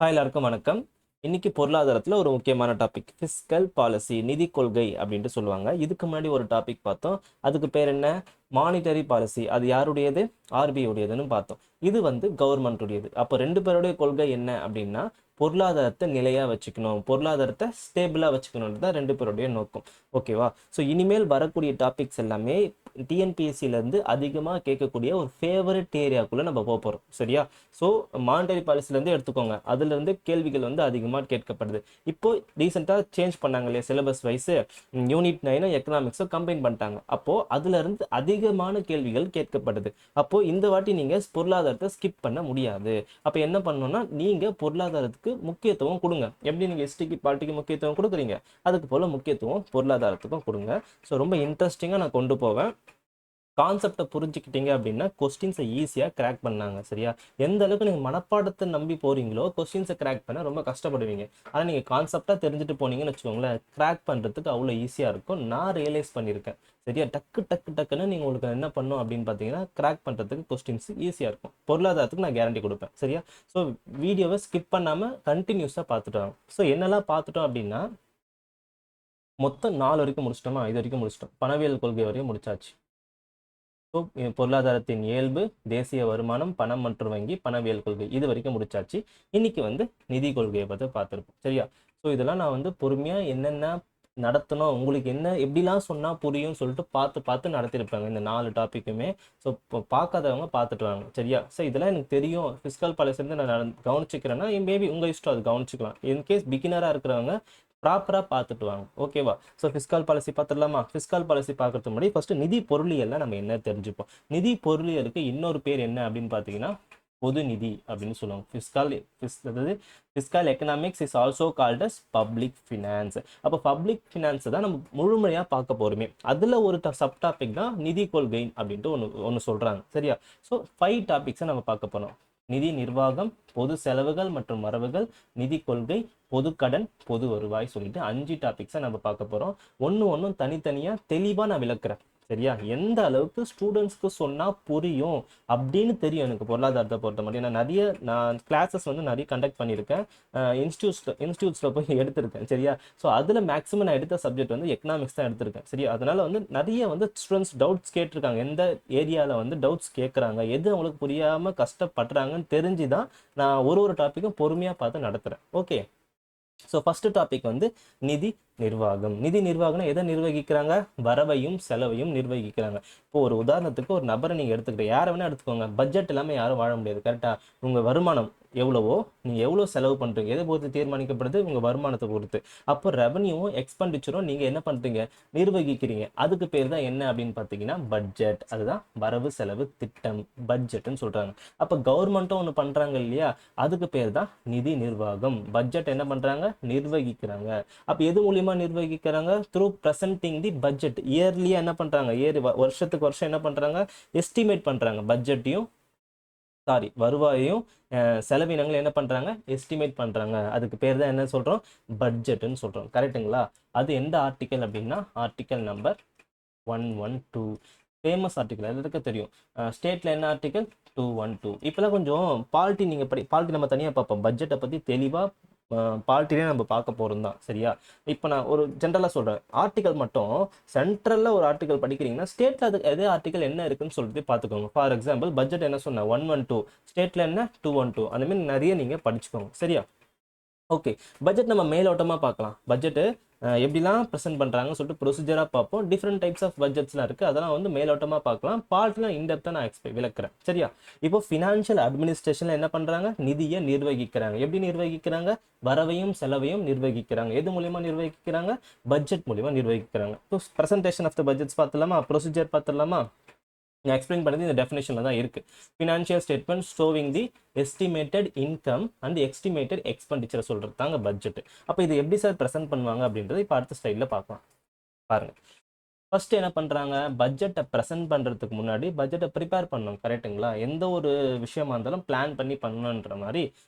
எல்லாருக்கும் வணக்கம். இன்னைக்கு பொருளாதாரத்துல ஒரு முக்கியமான டாபிக் ஃபிஸ்கல் பாலிசி, நிதி கொள்கை அப்படின்ட்டு சொல்லுவாங்க. இதுக்கு முன்னாடி ஒரு டாபிக் பார்த்தோம். அதுக்கு பேர் என்ன? Monetary policy. அது யாருடையது? ஆர்பிஐ உடையதுன்னு பார்த்தோம். இது வந்து கவர்மெண்ட் உடையது. அப்போ ரெண்டு பேருடைய கொள்கை என்ன அப்படின்னா, பொருளாதாரத்தை நிலையா வச்சுக்கணும், பொருளாதாரத்தை ஸ்டேபிளா வச்சுக்கணும்னு தான் ரெண்டு பேருடைய நோக்கம். ஓகேவா? ஸோ இனிமேல் வரக்கூடிய டாபிக்ஸ் எல்லாமே டிஎன்பிஎஸ்சில இருந்து அதிகமாக கேட்கக்கூடிய ஒரு ஃபேவரட் ஏரியாக்குள்ள நம்ம போக போகிறோம். சரியா? ஸோ மானிட்டரி பாலிசிலேருந்து எடுத்துக்கோங்க. அதுலேருந்து கேள்விகள் வந்து அதிகமாக கேட்கப்படுது. இப்போ ரீசெண்டாக சேஞ்ச் பண்ணாங்க இல்லையா சிலபஸ் வைஸு, யூனிட் 9 எக்கனாமிக்ஸை கம்பைன் பண்ணிட்டாங்க. அப்போது அதுலேருந்து அதிகமான கேள்விகள் கேட்கப்படுது. அப்போது இந்த வாட்டி நீங்கள் பொருளாதாரத்தை ஸ்கிப் பண்ண முடியாது. அப்போ என்ன பண்ணணும்னா, நீங்கள் பொருளாதாரத்துக்கு முக்கியத்துவம் கொடுங்க. எப்படி நீங்கள் ஹிஸ்ட்ரிக்கு பாலிட்டிக்கு முக்கியத்துவம் கொடுக்குறீங்க, அதுக்கு போல் முக்கியத்துவம் பொருளாதாரத்துக்கும் கொடுங்க. ஸோ ரொம்ப இன்ட்ரெஸ்டிங்காக நான் கொண்டு போவேன். கான்செப்டை புரிஞ்சுக்கிட்டீங்க அப்படின்னா கொஸ்டின்ஸை ஈஸியாக கிராக் பண்ணாங்க. சரியா? எந்த அளவுக்கு நீங்கள் மனப்பாடத்தை நம்பி போகிறீங்களோ கொஸ்டின்ஸை கிராக் பண்ண ரொம்ப கஷ்டப்படுவீங்க. ஆனால் நீங்கள் கான்செப்டாக தெரிஞ்சுட்டு போனீங்கன்னு வச்சுக்கோங்களேன், கிராக் பண்ணுறதுக்கு அவ்வளோ ஈஸியாக இருக்கும். நான் ரியலைஸ் பண்ணியிருக்கேன். சரியா? டக்குன்னு நீங்கள் உங்களுக்கு என்ன பண்ணும் அப்படின்னு பார்த்தீங்கன்னா, கிராக் பண்ணுறதுக்கு கொஸ்டின்ஸ் ஈஸியாக இருக்கும். பொருளாதாரத்துக்கு நான் கேரண்டி கொடுப்பேன். சரியா? ஸோ வீடியோவை ஸ்கிப் பண்ணாமல் கண்டினியூஸாக பார்த்துட்டு வாங்க. ஸோ என்னெல்லாம் பார்த்துட்டோம் அப்படின்னா, மொத்தம் 4 வரைக்கும் முடிச்சிட்டோமா? இது வரைக்கும் முடிச்சிட்டோம். பணவியல் கொள்கை வரையும் முடிச்சாச்சு. ஸோ பொருளாதாரத்தின் இயல்பு, தேசிய வருமானம், பணம் மற்றும் வங்கி, பணவியல் கொள்கை இது வரைக்கும் முடிச்சாச்சு. இன்னைக்கு வந்து நிதி கொள்கையை பற்றி பார்த்துருப்போம். சரியா? ஸோ இதெல்லாம் நான் வந்து பொறுமையாக என்னென்ன நடத்தணும், உங்களுக்கு என்ன எப்படிலாம் சொன்னால் புரியும் சொல்லிட்டு பார்த்து பார்த்து நடத்திருப்பாங்க இந்த 4 டாப்பிக்குமே. ஸோ இப்போ பார்க்காதவங்க பார்த்துட்டு வாங்க. சரியா? ஸோ இதெல்லாம் எனக்கு தெரியும், ஃபிஸ்கல் பாலிசி வந்து நான் கவனிச்சிக்கிறேன்னா மேபி உங்கள் இஷ்டம், அது கவனிச்சிக்கலாம். இன்கேஸ் பிகினராக இருக்கிறவங்க ப்ராப்பராக பார்த்துட்டு வாங்க. ஓகேவா? ஸோ ஃபிஸ்கல் பாலிசி பார்த்துடலாமா? ஃபிஸ்கல் பாலிசி பார்க்கறதுக்கு முன்னாடி ஃபர்ஸ்ட் நிதி பொருளியல்ல நம்ம என்ன தெரிஞ்சுப்போம். நிதி பொருளியலுக்கு இன்னொரு பேர் என்ன அப்படின்னு பார்த்தீங்கன்னா, பொது நிதி அப்படின்னு சொல்லுவாங்க. அதாவது fiscal economics is also called as public finance. அப்போ பப்ளிக் ஃபினான்ஸை தான் நம்ம முழுமையாக பார்க்க போகிறோமே. அதில் ஒரு சப் டாபிக் தான் நிதி கொள்கை அப்படின்ட்டு ஒன்று சொல்கிறாங்க. சரியா? ஸோ 5 டாபிக்ஸை நம்ம பார்க்க போகிறோம். நிதி நிர்வாகம், பொது செலவுகள் மற்றும் வரவுகள், நிதி கொள்கை, பொது கடன், பொது வருவாய் சொல்லிட்டு 5 டாபிக்ஸை நம்ம பார்க்க போகிறோம். ஒன்றும் தனித்தனியாக தெளிவாக நான் விளக்குறேன். சரியா? எந்த அளவுக்கு ஸ்டூடெண்ட்ஸ்க்கு சொன்னால் புரியும் அப்படின்னு தெரியும் எனக்கு பொருளாதாரத்தை பொறுத்த மட்டும். நான் கிளாஸஸ் வந்து நிறைய கண்டக்ட் பண்ணியிருக்கேன். இன்ஸ்டியூட்ஸில் போய் எடுத்திருக்கேன். சரியா? ஸோ அதில் மேக்ஸிமம் நான் எடுத்த சப்ஜெக்ட் வந்து எக்கனாமிக்ஸ் தான் எடுத்திருக்கேன். சரியா? அதனால் வந்து நிறைய வந்து ஸ்டூடெண்ட்ஸ் டவுட்ஸ் கேட்டிருக்காங்க. எந்த ஏரியாவில் வந்து டவுட்ஸ் கேட்குறாங்க, எது அவங்களுக்கு புரியாமல் கஷ்டப்படுறாங்கன்னு தெரிஞ்சு தான் நான் ஒரு டாப்பிக்கும் பொறுமையாக பார்த்து நடத்துகிறேன். ஓகே? ஸோ ஃபர்ஸ்ட் டாபிக் வந்து நிதி நிர்வாகம். நிதி நிர்வாகம்னா எதை நிர்வகிக்கிறாங்க? வரவையும் செலவையும் நிர்வகிக்கிறாங்க. இப்போ ஒரு உதாரணத்துக்கு ஒரு நபரை நீங்கள் எடுத்துக்கிட்ட, யாரை வேணா எடுத்துக்கோங்க. பட்ஜெட் இல்லாமல் யாரும் வாழ முடியாது. கரெக்டாக? உங்கள் வருமானம் எவ்வளவோ நீங்கள் எவ்வளோ செலவு பண்ணுறீங்க எதை பொறுத்து தீர்மானிக்கப்படுது? உங்கள் வருமானத்தை பொறுத்து. அப்போ ரெவன்யூவும் எக்ஸ்பெண்டிச்சரும் நீங்கள் என்ன பண்ணுறீங்க? நிர்வகிக்கிறீங்க. அதுக்கு பேர் தான் என்ன அப்படின்னு பார்த்தீங்கன்னா பட்ஜெட். அதுதான் வரவு செலவு திட்டம், பட்ஜெட்னு சொல்கிறாங்க. அப்போ கவர்மெண்ட்டும் ஒன்று பண்ணுறாங்க இல்லையா, அதுக்கு பேர் தான் நிதி நிர்வாகம். பட்ஜெட் என்ன பண்ணுறாங்க? நிர்வகிக்கிறாங்க. அப்போ எது மூலியமா நிர்வகிக்கிறாங்க? Through presenting the budget. இயர்லியா என்ன பண்றாங்க? வருஷத்துக்கு வருஷம் என்ன பண்றாங்க? எஸ்டிமேட் பண்றாங்க. பட்ஜெட்டையும் வருவாயையும் செலவினங்கள் என்ன பண்றாங்க? எஸ்டிமேட் பண்றாங்க. அதுக்கு பேர் தான் என்ன சொல்றோம்? பட்ஜெட்னு சொல்றோம். கரெக்டுங்களா? அது எந்த ஆர்டிக்கல் அப்படின்னா ஆர்டிக்கல் நம்பர் 112. ஃபேமஸ் ஆர்டிக்கல், எல்லாருக்கும் தெரியும். ஸ்டேட்ல என்ன ஆர்டிக்கல்? 212. இப்போலாம் கொஞ்சம் பாலிட்டி நீங்கள் பாலிட்டி நம்ம தனியாக பார்ப்போம். பட்ஜெட்டை பற்றி தெளிவாக பாலிட்டிலே நம்ம பார்க்க போகிறோம் தான். சரியா? இப்போ நான் ஒரு ஜென்ரலாக சொல்கிறேன். ஆர்டிக்கல் மட்டும் சென்ட்ரலில் ஒரு ஆர்டிக்கல் படிக்கிறீங்கன்னா ஸ்டேட்டில் அது எதே ஆர்டிக்கல் என்ன இருக்குன்னு சொல்லிட்டு பார்த்துக்கோங்க. ஃபார் எக்ஸாம்பிள் பட்ஜெட் என்ன சொன்னேன்? 112. ஸ்டேட்டில் என்ன? 212. அந்த மாதிரி நிறைய நீங்கள் படிச்சுக்கோங்க. சரியா? ஓகே. பட்ஜெட் நம்ம மேலோட்டமாக பார்க்கலாம். பட்ஜெட்டு எப்படிலாம் ப்ரெசென்ட் பண்ணுறாங்கன்னு சொல்லிட்டு ப்ரொசீஜராக பார்ப்போம். டிஃப்ரெண்ட் டைப்ஸ் ஆஃப் பட்ஜெட்ஸ்லாம் இருக்குது. அதெல்லாம் வந்து மேலோட்டமாக பார்க்கலாம். பார்ட்லாம் இன்டெப்த்தாக நான் விளக்குறேன். சரியா? இப்போ ஃபினான்ஷியல் அட்மினிஸ்ட்ரேஷனில் என்ன பண்ணுறாங்க? நிதியை நிர்வகிக்கிறாங்க. எப்படி நிர்வகிக்கிறாங்க? வரவையும் செலவையும் நிர்வகிக்கிறாங்க. எது மூலியமா நிர்வகிக்கிறாங்க? பட்ஜெட் மூலியமா நிர்வகிக்கிறாங்க. So presentation of the budgets பார்த்துலாமா? ப்ரொசீஜர் பார்த்துலாமா? நான் எக்ஸ்பிளைன் பண்ணது இந்த டெஃபினேஷனில் தான் இருக்குது. Financial statement showing the estimated income and estimated expenditure சொல்கிறது தாங்க பட்ஜெட். அப்போ இது எப்படி சார் ப்ரெசென்ட் பண்ணுவாங்க அப்படின்றது இப்போ அடுத்த ஸ்லைடில் பார்க்கலாம். பாருங்கள். ஃபர்ஸ்ட் என்ன பண்றாங்க, பட்ஜெட்டை ப்ரெசென்ட் பண்றதுக்கு முன்னாடி பட்ஜெட்டை ப்ரிப்பேர் பண்ணணும். கரெக்ட்டுங்களா? எந்த ஒரு விஷயமா இருந்தாலும் பிளான் பண்ணி பண்ணணுன்ற மாதிரி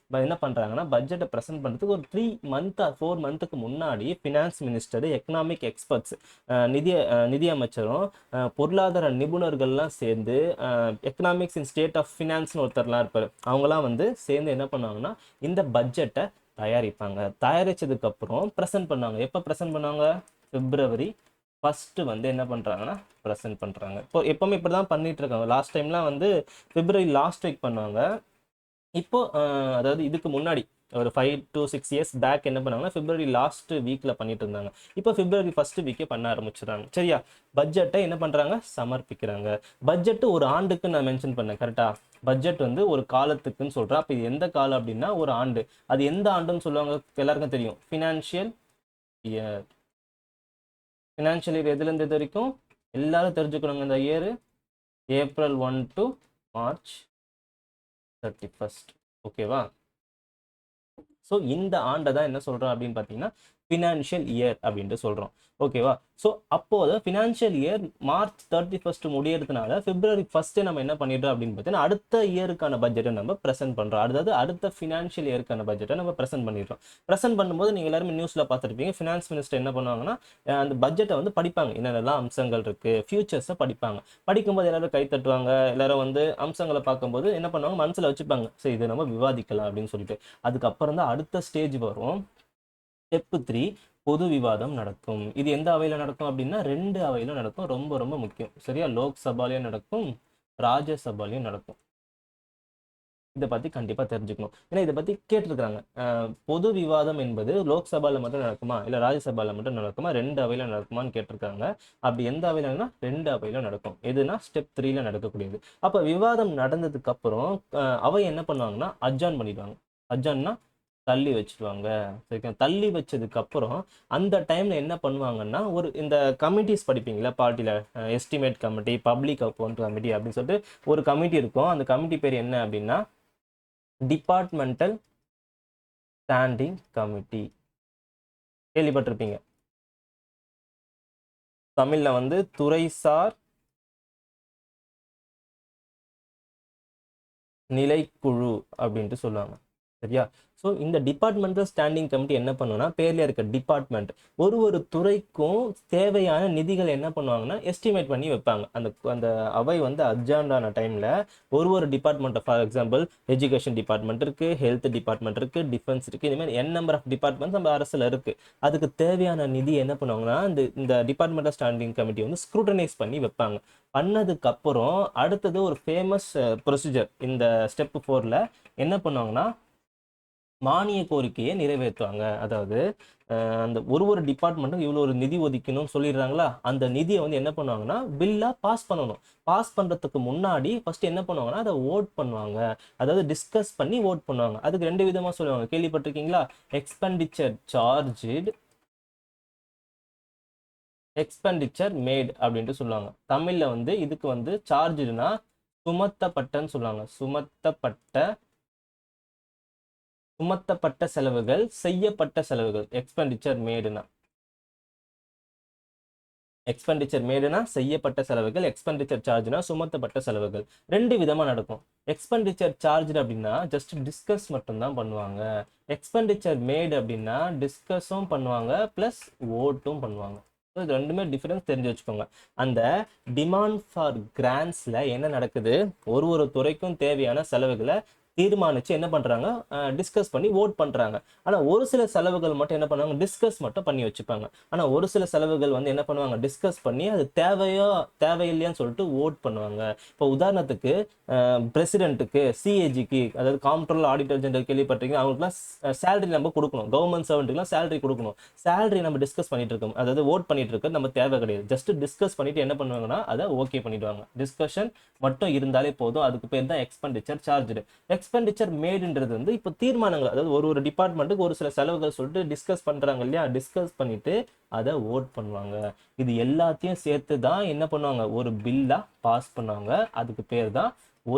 என்ன பண்றாங்கன்னா, பட்ஜெட்டை ப்ரெசென்ட் பண்றதுக்கு ஒரு 3 மந்த் 4 மந்த்துக்கு முன்னாடி ஃபினான்ஸ் மினிஸ்டர், எக்கனாமிக் எக்ஸ்பர்ட்ஸ், நிதி அமைச்சரும், பொருளாதார நிபுணர்கள்லாம் சேர்ந்து, எக்கனாமிக்ஸ் இன் ஸ்டேட் ஆஃப் ஃபினான்ஸ்னு ஒருத்தர்லாம் இருப்பாரு. அவங்கலாம் வந்து சேர்ந்து என்ன பண்ணுவாங்கன்னா, இந்த பட்ஜெட்டை தயாரிப்பாங்க. தயாரிச்சதுக்கு அப்புறம் ப்ரெசென்ட் பண்ணுவாங்க. எப்போ ப்ரெசென்ட் பண்ணுவாங்க? பிப்ரவரி ஃபர்ஸ்ட் வந்து என்ன பண்றாங்கன்னா ப்ரெசென்ட் பண்றாங்க. இப்போ எப்பவுமே இப்படிதான் பண்ணிட்டு இருக்காங்க. லாஸ்ட் டைம்லாம் வந்து பிப்ரவரி லாஸ்ட் வீக் பண்ணுவாங்க. இப்போ அதாவது இதுக்கு முன்னாடி ஒரு 5 to 6 இயர்ஸ் பேக் என்ன பண்ணாங்கன்னா பிப்ரவரி லாஸ்ட் வீக்ல பண்ணிட்டு இருந்தாங்க. இப்போ பிப்ரவரி ஃபர்ஸ்ட் வீக்கே பண்ண ஆரம்பிச்சிடறாங்க. சரியா? பட்ஜெட்டை என்ன பண்றாங்க, சமர்ப்பிக்கிறாங்க. பட்ஜெட் ஒரு ஆண்டுக்கு நான் மென்ஷன் பண்ணேன், கரெக்டா? பட்ஜெட் வந்து ஒரு காலத்துக்குன்னு சொல்றேன். அப்ப இது எந்த காலம் அப்படின்னா ஒரு ஆண்டு. அது எந்த ஆண்டுன்னு சொல்லுவாங்க, எல்லாருக்கும் தெரியும், ஃபினான்ஷியல் இயர். ஃபினான்ஷியல் இயர் எதுலேருந்து இது வரைக்கும் எல்லாரும் தெரிஞ்சுக்கணுங்க. இந்த இயர் ஏப்ரல் 1 to மார்ச் 31. ஓகேவா? ஸோ இந்த ஆண்டை தான் என்ன சொல்கிறோம் அப்படின்னு பார்த்தீங்கன்னா ஃபினான்ஷியல் இயர் அப்படின்ட்டு சொல்கிறோம். ஓகேவா? ஸோ அப்போது ஃபினான்ஷியல் இயர் மார்ச் 31 முடியறதுனால பிப்ரவரி ஃபர்ஸ்ட் நம்ம என்ன பண்ணிடுறோம் அப்படின்னு பார்த்தீங்கன்னா அடுத்த இயருக்கான பட்ஜெட்டை நம்ம ப்ரெசென்ட் பண்ணுறோம். அதாவது அடுத்த ஃபினான்ஷியல் இயருக்கான பட்ஜெட்டை நம்ம ப்ரெசென்ட் பண்ணிடுறோம். ப்ரெசென்ட் பண்ணும்போது நீங்கள் எல்லாருமே நியூஸில் பார்த்துருப்பீங்க, ஃபினான்ஸ் மினிஸ்டர் என்ன பண்ணுவாங்கன்னா அந்த பட்ஜெட்டை வந்து படிப்பாங்க. என்னென்னலாம் அம்சங்கள் இருக்குது, ஃபியூச்சர்ஸை படிப்பாங்க. படிக்கும்போது எல்லாரும் கை தட்டுவாங்க. எல்லாரும் வந்து அம்சங்களை பார்க்கும்போது என்ன பண்ணுவாங்க, மனசில் வச்சுப்பாங்க, சரி இதை நம்ம விவாதிக்கலாம் அப்படின்னு சொல்லிட்டு. அதுக்கப்புறம் தான் அடுத்த ஸ்டேஜ் வரும். ஸ்டெப் 3 பொது விவாதம் நடக்கும். இது எந்த அவையில் நடக்கும் அப்படின்னா 2 அவையில் நடக்கும். ரொம்ப ரொம்ப முக்கியம். சரியா? லோக்சபாலையும் நடக்கும், ராஜ்யசபாலையும் நடக்கும். இதை பற்றி கண்டிப்பாக தெரிஞ்சுக்கணும். ஏன்னா இதை பற்றி கேட்டிருக்கிறாங்க. பொது விவாதம் என்பது லோக்சபாவில் மட்டும் நடக்குமா இல்லை ராஜ்யசபாவில் மட்டும் நடக்குமா, 2 அவையில் நடக்குமான்னு கேட்டிருக்காங்க. அப்படி எந்த அவையிலனா 2 அவையில் நடக்கும். எதுனா ஸ்டெப் 3ல நடக்கக்கூடியது. அப்போ விவாதம் நடந்ததுக்கு அப்புறம் அவை என்ன பண்ணுவாங்கன்னா அட்ஜார்ன் பண்ணிடுவாங்க. அட்ஜார்ன்னா தள்ளி வச்சிருவாங்க. சரிங்களா? தள்ளி வச்சதுக்கு அப்புறம் அந்த டைம்ல என்ன பண்ணுவாங்கன்னா ஒரு இந்த கமிட்டிஸ் படிப்பீங்களா பார்ட்டியில், estimate committee, public account committee அப்படின்னு சொல்லிட்டு ஒரு கமிட்டி இருக்கும். அந்த கமிட்டி பேர் என்ன அப்படின்னா டிபார்ட்மெண்டல் ஸ்டாண்டிங் கமிட்டி. கேள்விப்பட்டிருப்பீங்க. தமிழ்ல வந்து துறைசார் நிலைக்குழு அப்படின்ட்டு சொல்லுவாங்க. சரியா? ஸோ இந்த டிபார்ட்மெண்டல் ஸ்டாண்டிங் கமிட்டி என்ன பண்ணுன்னா, பேர்ல இருக்க டிபார்ட்மெண்ட் ஒரு துறைக்கும் தேவையான நிதிகள் என்ன பண்ணுவாங்கன்னா எஸ்டிமேட் பண்ணி வைப்பாங்க. அந்த அந்த அவை வந்து அட்ஜார்ன் டைம்ல ஒரு department, for example education department இருக்கு, ஹெல்த் டிபார்ட்மெண்ட் இருக்கு, டிஃபென்ஸ் இருக்கு, இந்த மாதிரி நம்பர் ஆஃப் டிபார்ட்மெண்ட்ஸ் நம்ம அரசுல இருக்கு. அதுக்கு தேவையான நிதி என்ன பண்ணுவாங்கன்னா இந்த டிபார்ட்மெண்டல் ஸ்டாண்டிங் கமிட்டி வந்து ஸ்க்ரூட்டனைஸ் பண்ணி வைப்பாங்க. பண்ணதுக்கு அப்புறம் அடுத்தது ஒரு ஃபேமஸ் ப்ரொசீஜர். இந்த ஸ்டெப் 4ல என்ன பண்ணுவாங்கன்னா மானிய கோரிக்கையை நிறைவேற்றுவாங்க. அதாவது அந்த ஒரு டிபார்ட்மெண்ட்டும் இவ்வளோ ஒரு நிதி ஒதுக்கணும்னு சொல்லிடுறாங்களா, அந்த நிதியை வந்து என்ன பண்ணுவாங்கன்னா பில்லா பாஸ் பண்ணணும். பாஸ் பண்றதுக்கு முன்னாடி ஃபர்ஸ்ட் என்ன பண்ணுவாங்கன்னா அதை ஓட் பண்ணுவாங்க. அதாவது டிஸ்கஸ் பண்ணி ஓட் பண்ணுவாங்க. அதுக்கு 2 விதமா சொல்லுவாங்க. கேள்விப்பட்டிருக்கீங்களா? எக்ஸ்பெண்டிச்சர் சார்ஜ்டு, எக்ஸ்பெண்டிச்சர் மேட் அப்படின்ட்டு சொல்லுவாங்க. தமிழ்ல வந்து இதுக்கு வந்து சார்ஜ்டுனா சுமத்தப்பட்டன்னு சொல்லுவாங்க. சுமத்தப்பட்ட செலவுகள், செய்யப்பட்ட செலவுகள். எக்ஸ்பெண்டிச்சர் மேடுனா செய்யப்பட்ட செலவுகள், எக்ஸ்பெண்டிச்சர் சார்ஜ்னா சுமத்தப்பட்ட செலவுகள். 2 விதமா நடக்கும். எக்ஸ்பெண்டிச்சர் சார்ஜ் அப்படின்னா ஜஸ்ட் டிஸ்கஸ் மட்டும் தான் பண்ணுவாங்க. எக்ஸ்பெண்டிச்சர் மேட் அப்படின்னா டிஸ்கஸும் பண்ணுவாங்க பிளஸ் ஓட்டும் பண்ணுவாங்க. இது ரெண்டுமே டிஃபரன்ஸ் தெரிஞ்சு வச்சுக்கோங்க. அந்த டிமாண்ட் ஃபார் கிராண்ட்ஸ்ல என்ன நடக்குது, ஒரு துறைக்கும் தேவையான செலவுகளை தீர்மானிச்சு என்ன பண்றாங்க, டிஸ்கஸ் பண்ணி ஓட் பண்றாங்க. ஆனா ஒரு சில செலவுகள் மட்டும் என்ன பண்ணுவாங்க, டிஸ்கஸ் மட்டும் பண்ணி வச்சுப்பாங்க. ஆனா ஒரு சில செலவுகள் வந்து என்ன பண்ணுவாங்க, டிஸ்கஸ் பண்ணி அது தேவையோ தேவையில்லையான்னு சொல்லிட்டு ஓட் பண்ணுவாங்க. இப்போ உதாரணத்துக்கு பிரசிடென்ட்டுக்கு, சிஏஜிக்கு, அதாவது காம்ப்ட்ரோலர் ஆடிட்டர் ஜெனரல் கேள்விப்பட்டிருக்கீங்க, அவங்களுக்குலாம் சேலரி நம்ம கொடுக்கணும். கவர்மெண்ட் சர்வெண்ட்டுக்குலாம் சேலரி கொடுக்கணும். சேலரி நம்ம டிஸ்கஸ் பண்ணிட்டு இருக்கோம், அதாவது ஓட் பண்ணிட்டு இருக்க நம்ம தேவை கிடையாது. ஜஸ்ட் டிஸ்கஸ் பண்ணிட்டு என்ன பண்ணுவாங்கன்னா அதை ஓகே பண்ணிடுவாங்க. டிஸ்கஷன் மட்டும் இருந்தாலே போதும். அதுக்கு பேர் தான் எக்ஸ்பெண்டிச்சர் சார்ஜ். எக்ஸ்பெண்டிச்சர் மேடுன்றது வந்து இப்போ தீர்மானங்கள், அதாவது ஒரு டிபார்ட்மெண்ட்டுக்கு ஒரு சில செலவுகள் சொல்லிட்டு டிஸ்கஸ் பண்றாங்க இல்லையா, டிஸ்கஸ் பண்ணிட்டு அதை ஓட் பண்ணுவாங்க. இது எல்லாத்தையும் சேர்த்து தான் என்ன பண்ணுவாங்க, ஒரு பில்லா பாஸ் பண்ணுவாங்க. அதுக்கு பேர் தான்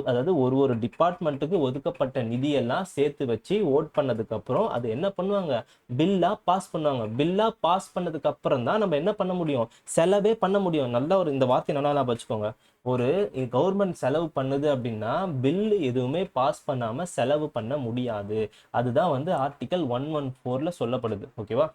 அதாவது ஒரு டிபார்ட்மெண்ட்டுக்கு ஒதுக்கப்பட்ட நிதியெல்லாம் சேர்த்து வச்சு ஓட் பண்ணதுக்கு அப்புறம் அது என்ன பண்ணுவாங்க, பில்லா பாஸ் பண்ணுவாங்க. பில்லா பாஸ் பண்ணதுக்கு அப்புறம் தான் நம்ம என்ன பண்ண முடியும், செலவே பண்ண முடியும். நல்ல ஒரு இந்த வார்த்தை நல்லா வச்சுக்கோங்க. ஒரு கவர்மெண்ட் செலவு பண்ணுது அப்படின்னா பில் எதுவுமே பாஸ் பண்ணாம செலவு பண்ண முடியாது. அதுதான் வந்து ஆர்டிகல் 114ல சொல்லப்படுது. ஓகேவா?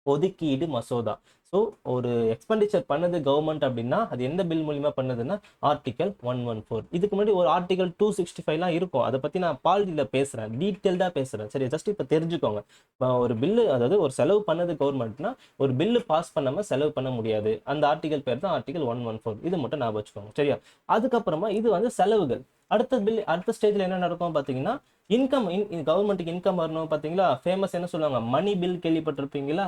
ஒதுக்கீடு மசோதா. ஸோ ஒரு எக்ஸ்பெண்டிச்சர் பண்ணது கவர்மெண்ட் அப்படின்னா அது எந்த பில் மூலியமா பண்ணுதுன்னா ஆர்டிகல் 114. இதுக்கு முன்னாடி ஒரு ஆர்டிகல் 265லாம் இருக்கும். அதை பத்தி நான் பாலிட்டியில் பேசுறேன், டீட்டெயில்டாக பேசுறேன். சரி, ஜஸ்ட் இப்போ தெரிஞ்சுக்கோங்க. ஒரு பில்லு, அதாவது ஒரு செலவு பண்ணது கவர்மெண்ட்னா ஒரு பில்லு பாஸ் பண்ணாம செலவு பண்ண முடியாது. அந்த ஆர்டிகல் பேர் தான் ஆர்டிகல் 114. இது மட்டும் ஞாபகம் வச்சுக்கோங்க. சரியா? அதுக்கப்புறமா இது வந்து செலவுகள். அடுத்த ஸ்டேஜ்ல என்ன நடக்கும் பாத்தீங்கன்னா இன்கம். கவர்மெண்ட்டுக்கு இன்கம் வரணும். பாத்தீங்களா, ஃபேமஸ் என்ன சொல்லுவாங்க, மணி பில் கேள்விப்பட்டிருப்பீங்களா,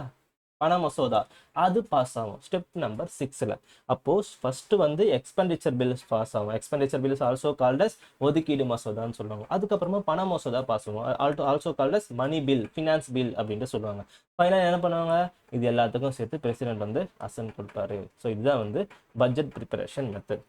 பண மசோதா. அது பாஸ் ஆகும் ஸ்டெப் நம்பர் 6ல. அப்போ ஃபர்ஸ்ட் வந்து எக்ஸ்பெண்டிச்சர் பில்ஸ் பாஸ் ஆகும். Expenditure bills also called as ஒதுக்கீடு மசோதான்னு சொல்லுவாங்க. அதுக்கப்புறமா பண மசோதா பாஸ் ஆகும், also called as money bill, finance bill அப்படின்ட்டு சொல்லுவாங்க. ஃபைனலா என்ன பண்ணுவாங்க, இது எல்லாத்துக்கும் சேர்த்து பிரசிடென்ட் வந்து அசன்ட் கொடுப்பாரு. ஸோ இதுதான் வந்து பட்ஜெட் ப்ரிப்பரேஷன் மெத்தட்.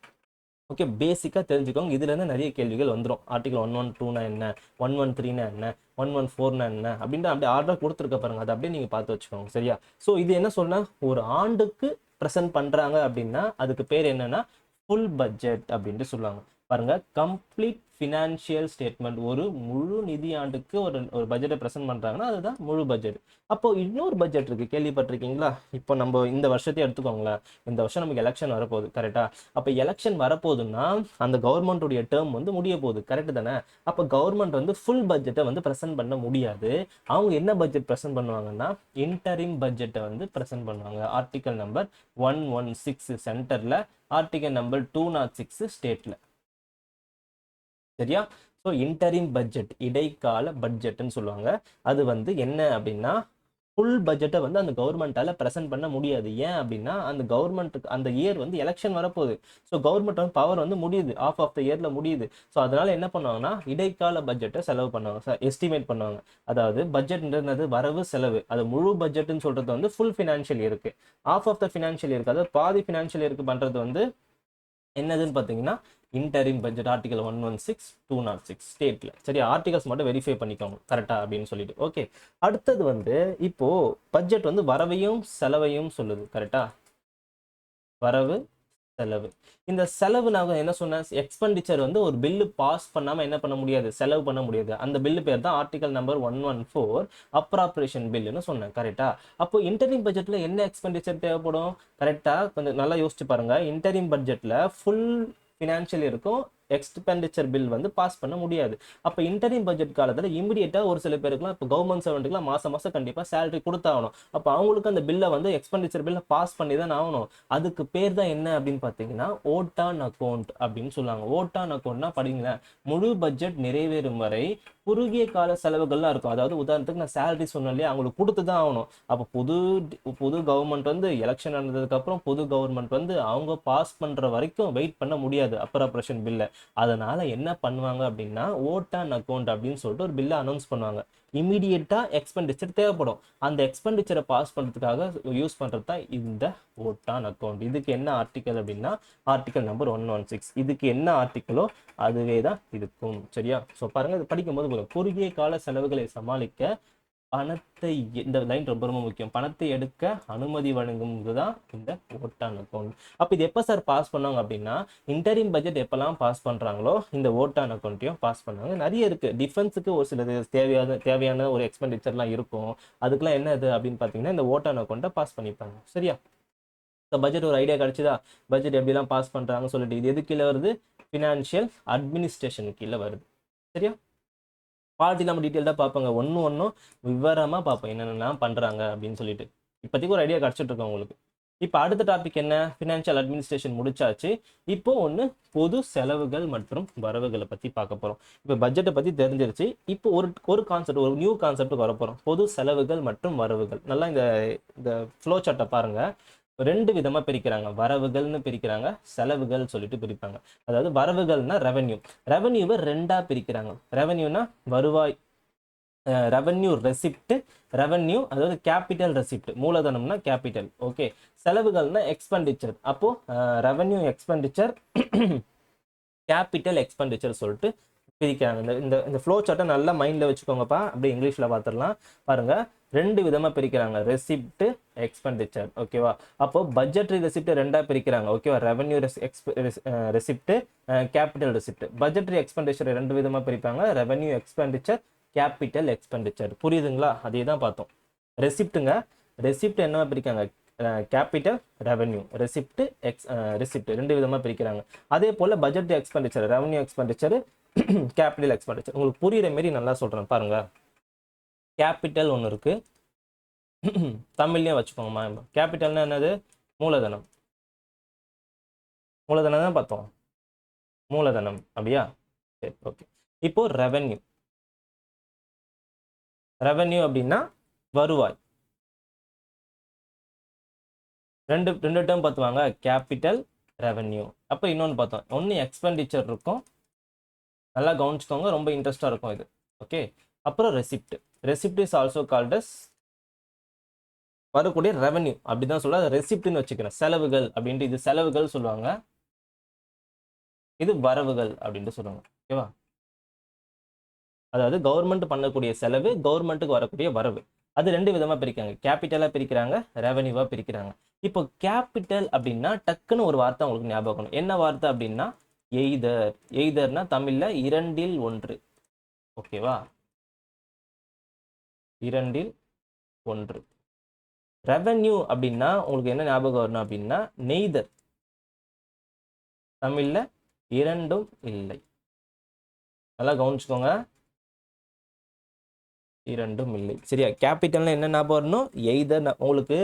ஓகே, பேசிக்காக தெரிஞ்சுக்கோங்க. இதுலேருந்து நிறைய கேள்விகள் வந்துடும். ஆர்டிகல் 112னா என்ன, 113னா என்ன, 114னா என்ன அப்படின்ட்டு அப்படியே ஆர்டர் கொடுத்துருக்க பாருங்க, அதை அப்படியே நீங்கள் பார்த்து வச்சுக்கோங்க. சரியா? ஸோ இது என்ன சொன்னா, ஒரு ஆண்டுக்கு ப்ரெசென்ட் பண்ணுறாங்க அப்படின்னா அதுக்கு பேர் என்னன்னா ஃபுல் பட்ஜெட் அப்படின்ட்டு சொல்லுவாங்க. பாருங்க, கம்ப்ளீட் ஃபினான்ஷியல் ஸ்டேட்மெண்ட். ஒரு முழு நிதி ஆண்டுக்கு ஒரு பட்ஜெட்டை ப்ரெசென்ட் பண்ணுறாங்கன்னா அதுதான் முழு பட்ஜெட். அப்போ இன்னொரு பட்ஜெட் இருக்கு, கேள்விப்பட்டிருக்கீங்களா? இப்போ நம்ம இந்த வருஷத்தையே எடுத்துக்கோங்களேன். இந்த வருஷம் நமக்கு எலெக்ஷன் வரப்போகுது, கரெக்டா? அப்போ எலெக்ஷன் வரப்போகுதுன்னா அந்த கவர்மெண்ட்டுடைய டேர்ம் வந்து முடிய போகுது, கரெக்ட் தானே? அப்போ கவர்மெண்ட் வந்து ஃபுல் பட்ஜெட்டை வந்து ப்ரெசென்ட் பண்ண முடியாது. அவங்க என்ன பட்ஜெட் ப்ரெசென்ட் பண்ணுவாங்கன்னா இன்டரிம் பட்ஜெட்டை வந்து ப்ரெசென்ட் பண்ணுவாங்க. ஆர்டிகல் நம்பர் 116 சென்டர்ல, ஆர்டிகல் நம்பர் 206 ஸ்டேட்ல. சரியா? ஸோ இன்டரிம் பட்ஜெட், இடைக்கால பட்ஜெட்னு சொல்லுவாங்க. அது வந்து என்ன அப்படின்னா ஃபுல் பட்ஜெட்டை வந்து அந்த கவர்மெண்ட்டால ப்ரெசென்ட் பண்ண முடியாது. ஏன் அப்படின்னா அந்த கவர்மெண்ட்டுக்கு அந்த இயர் வந்து எலெக்ஷன் வரப்போகுது. ஸோ கவர்மெண்ட் வந்து பவர் வந்து முடியுது, ஆஃப் த இயர்ல முடியுது. ஸோ அதனால என்ன பண்ணுவாங்கன்னா இடைக்கால பட்ஜெட்டை செலவு பண்ணுவாங்க, எஸ்டிமேட் பண்ணுவாங்க. அதாவது பட்ஜெட்ன்றது வரவு செலவு. அது முழு பட்ஜெட்னு சொல்றது வந்து ஃபுல் ஃபினான்ஷியல் இயருக்கு. ஆஃப் த ஃபினான்ஷியல் இயருக்கு, அதாவது பாதி ஃபினான்ஷியல் இயருக்கு பண்றது வந்து என்னதுன்னு பார்த்தீங்கன்னா இன்டரிம் பட்ஜெட். ஆர்டிகல் 116, 206 ஸ்டேட்ல. சரி, ஆர்டிகல்ஸ் மட்டும் வெரிஃபை பண்ணிக்கோங்க கரெக்டா அப்படின்னு சொல்லிட்டு. ஓகே, அடுத்தது வந்து இப்போ பட்ஜெட் வந்து வரவையும் செலவையும் சொல்லுது, கரெக்டா? வரவு, செலவு. இந்த செலவு நான் என்ன சொன்னேன், எக்ஸ்பெண்டிச்சர் வந்து ஒரு பில்லு பாஸ் பண்ணாம என்ன பண்ண முடியாது, செலவு பண்ண முடியாது. அந்த பில்லு பேர் தான் ஆர்டிகல் நம்பர் 114 அப்ராப்ரேஷன் பில்லுன்னு சொன்னேன், கரெக்டா? அப்போ இன்டரிம் பட்ஜெட்ல என்ன எக்ஸ்பெண்டிச்சர் தேவைப்படும், கரெக்டா? கொஞ்சம் நல்லா யோசிச்சு பாருங்க. இன்டரிம் பட்ஜெட்ல ஃபுல் ஃபினான்ஷியல் இருக்கும், எக்ஸ்பெண்டிச்சர் பில் வந்து பாஸ் பண்ண முடியாது. அப்போ இன்டரிம் பட்ஜெட் காலத்தில் இமீடியட்டா ஒரு சில பேருக்குலாம், இப்போ கவர்மெண்ட் சர்வெண்ட்டுக்குலாம் மாசம் மாசம் கண்டிப்பா சேலரி கொடுத்தாகணும். அப்போ அவங்களுக்கு அந்த பில்லை வந்து எக்ஸ்பெண்டிச்சர் பில்லை பாஸ் பண்ணி தான் ஆகணும். அதுக்கு பேர் தான் என்ன அப்படின்னு பார்த்தீங்கன்னா ஓட் ஆன் அக்கௌண்ட் அப்படின்னு சொல்லுவாங்க. ஓட் ஆன் அக்கௌண்ட்னா படிங்களேன், முழு பட்ஜெட் நிறைவேறும் வரை குறுகிய கால செலவுகள்லாம் இருக்கும். அதாவது உதாரணத்துக்கு நான் சேலரி சொன்னேன் இல்லையா, அவங்களுக்கு கொடுத்து தான் ஆகணும். அப்போ புது கவர்மெண்ட் வந்து எலெக்ஷன் நடந்ததுக்கு அப்புறம் புது கவர்மெண்ட் வந்து அவங்க பாஸ் பண்ற வரைக்கும் வெயிட் பண்ண முடியாது அப்ராப்ரேஷன் பில்லை. அதனால என்ன பண்ணுவாங்க அப்படின்னா ஓட் ஆன் அக்கௌண்ட் அப்படின்னு சொல்லிட்டு ஒரு பில்லை அனௌன்ஸ் பண்ணுவாங்க. இமீடியட்டா எக்ஸ்பெண்டிச்சர் தேவைப்படும். அந்த எக்ஸ்பெண்டிச்சரை பாஸ் பண்றதுக்காக யூஸ் பண்றது தான் இந்த ஓட் ஆன் அக்கௌண்ட். இதுக்கு என்ன ஆர்டிகல் அப்படின்னா ஆர்டிகல் நம்பர் 116. இதுக்கு என்ன ஆர்டிக்கலோ அதுவே தான் இருக்கும். சரியா? ஸோ பாருங்க, இது படிக்கும்போது குறுகிய கால செலவுகளை சமாளிக்க பணத்தை, இந்த லைன் ரொம்ப ரொம்ப முக்கியம், பணத்தை எடுக்க அனுமதி வழங்குவது தான் இந்த ஓட் ஆன் அக்கௌண்ட். அப்போ இது எப்போ சார் பாஸ் பண்ணாங்க அப்படின்னா இன்டரிம் பட்ஜெட் எப்பெல்லாம் பாஸ் பண்றாங்களோ இந்த ஓட் ஆன் அக்கௌண்ட்டையும் பாஸ் பண்ணாங்க. நிறைய இருக்கு. டிஃபென்ஸுக்கு ஒரு சிலது தேவையான ஒரு எக்ஸ்பெண்டிச்சர்லாம் இருக்கும். அதுக்கெல்லாம் என்ன இது அப்படின்னு பார்த்தீங்கன்னா இந்த ஓட் ஆன் அக்கௌண்ட்டை பாஸ் பண்ணிப்பாங்க. சரியா? ஸோ பட்ஜெட் ஒரு ஐடியா கிடைச்சதா, பட்ஜெட் எப்படிலாம் பாஸ் பண்றாங்க சொல்லிட்டு. இது எது கீழே வருது, ஃபினான்ஷியல் அட்மினிஸ்ட்ரேஷன் கீழே வருது. சரியா? பாலிட்டி நம்ம டீட்டெயில்டாக பார்ப்பாங்க, ஒன்றும் விவரமாக பார்ப்போம் என்னென்னலாம் பண்ணுறாங்க அப்படின்னு சொல்லிட்டு. இப்போதைக்கு ஒரு ஐடியா கிடச்சிட்டு இருக்கோம் உங்களுக்கு. இப்போ அடுத்த டாபிக் என்ன, ஃபினான்ஷியல் அட்மினிஸ்ட்ரேஷன் முடிச்சாச்சு. இப்போ ஒன்று பொது செலவுகள் மற்றும் வரவுகளை பற்றி பார்க்க போகிறோம். இப்போ பட்ஜெட்டை பற்றி தெரிஞ்சிருச்சு. இப்போ ஒரு கான்செப்ட், ஒரு நியூ கான்செப்ட்டுக்கு வரப்போகிறோம், பொது செலவுகள் மற்றும் வரவுகள். நல்லா இந்த ஃப்ளோ சார்ட்டை பாருங்க. ரெண்டு விதமா பிரிக்கிறாங்க, வரவுகள்னு பிரிக்கிறாங்க, செலவுகள் சொல்லிட்டு பிரிப்பாங்க. அதாவது வரவுகள்னா ரெவென்யூ. ரெவென்யூவை ரெண்டா பிரிக்கிறாங்க. ரெவென்யூனா வருவாய், ரெவென்யூ ரெசிப்ட், ரெவென்யூ அதாவது கேபிட்டல் ரெசிப்ட், மூலதனம்னா கேபிட்டல். ஓகே, செலவுகள்னா எக்ஸ்பெண்டிச்சர். அப்போ ரெவென்யூ எக்ஸ்பெண்டிச்சர், கேபிட்டல் எக்ஸ்பெண்டிச்சர் சொல்லிட்டு பிரிக்கிறாங்க. இந்த இந்த ஃப்ளோ சார்ட்டை நல்லா மைண்டில் வச்சுக்கோங்கப்பா. அப்படியே இங்கிலீஷில் பார்த்துடலாம் பாருங்க. ரெண்டு விதமாக பிரிக்கிறாங்க, ரெசிப்ட் எக்ஸ்பெண்டிச்சர். ஓகேவா? அப்போ பட்ஜெட்ரி ரெசிப்ட் ரெண்டாக பிரிக்கிறாங்க. ஓகேவா? Revenue receipt, capital receipt. Budgetary expenditure ரெண்டு விதமாக பிரிப்பாங்க, ரெவன்யூ எக்ஸ்பெண்டிச்சர், கேபிட்டல் எக்ஸ்பெண்டிச்சர். புரியுதுங்களா? அதே தான் பார்த்தோம். ரெசிப்ட்டுங்க, ரெசிப்ட் என்ன பிரிக்காங்க, கேபிட்டல், ரெவன்யூ. ரெசிப்ட் ரெண்டு விதமாக பிரிக்கிறாங்க. அதே போல் budget expenditure, revenue expenditure, capital expenditure. உங்களுக்கு புரியுற மாரி நல்லா சொல்கிறேன் பாருங்க. கேபிட்டல் ஒன்று இருக்கு, தமிழ்லேயே வச்சுக்கோங்கம்மா. கேபிட்டல்னா என்னது? மூலதனம். மூலதனம் தான் பார்த்தோம், மூலதனம். அப்படியா? சரி, ஓகே. இப்போ ரெவன்யூ. ரெவன்யூ அப்படின்னா வருவாய். ரெண்டு டேர்ம் பார்த்துவாங்க, கேபிட்டல், ரெவன்யூ. அப்போ இன்னொன்று பார்த்தோம், ஒன்று எக்ஸ்பெண்டிச்சர் இருக்கும், நல்லா கவனிச்சுக்கோங்க, ரொம்ப இன்ட்ரெஸ்டாக இருக்கும் இது. ஓகே. அப்புறம் receipt. Receipt is also called as வரக்கூடிய ரெவன்யூ அப்படிதான் சொல்ல, ரெசிப்ட்னு வச்சுக்கிறேன். செலவுகள் அப்படின்ட்டு, இது செலவுகள் சொல்லுவாங்க, இது வரவுகள் அப்படின்ட்டு சொல்லுவாங்க. ஓகேவா? அதாவது கவர்மெண்ட் பண்ணக்கூடிய செலவு, கவர்மெண்ட்டுக்கு வரக்கூடிய வரவு. அது ரெண்டு விதமா பிரிக்காங்க, கேபிட்டலா பிரிக்கிறாங்க, ரெவன்யூவா பிரிக்கிறாங்க. இப்போ கேபிட்டல் அப்படின்னா டக்குன்னு ஒரு வார்த்தை உங்களுக்கு ஞாபகம். என்ன வார்த்தை அப்படின்னா எய்தர். எய்தர்னா தமிழ்ல இரண்டில் ஒன்று. ஓகேவா? இரண்டில் ஒன்று. ரெவன்யூ அப்படின்னா உங்களுக்கு என்ன ஞாபகம் வரணும் அப்படின்னா நெய்தர். தமிழ்ல இரண்டும் இல்லை. நல்லா கவனிச்சுக்கோங்க, இரண்டும் இல்லை. சரியா? கேபிட்டல்னா என்ன ஞாபகம் வரணும்? எய்தர். உங்களுக்கு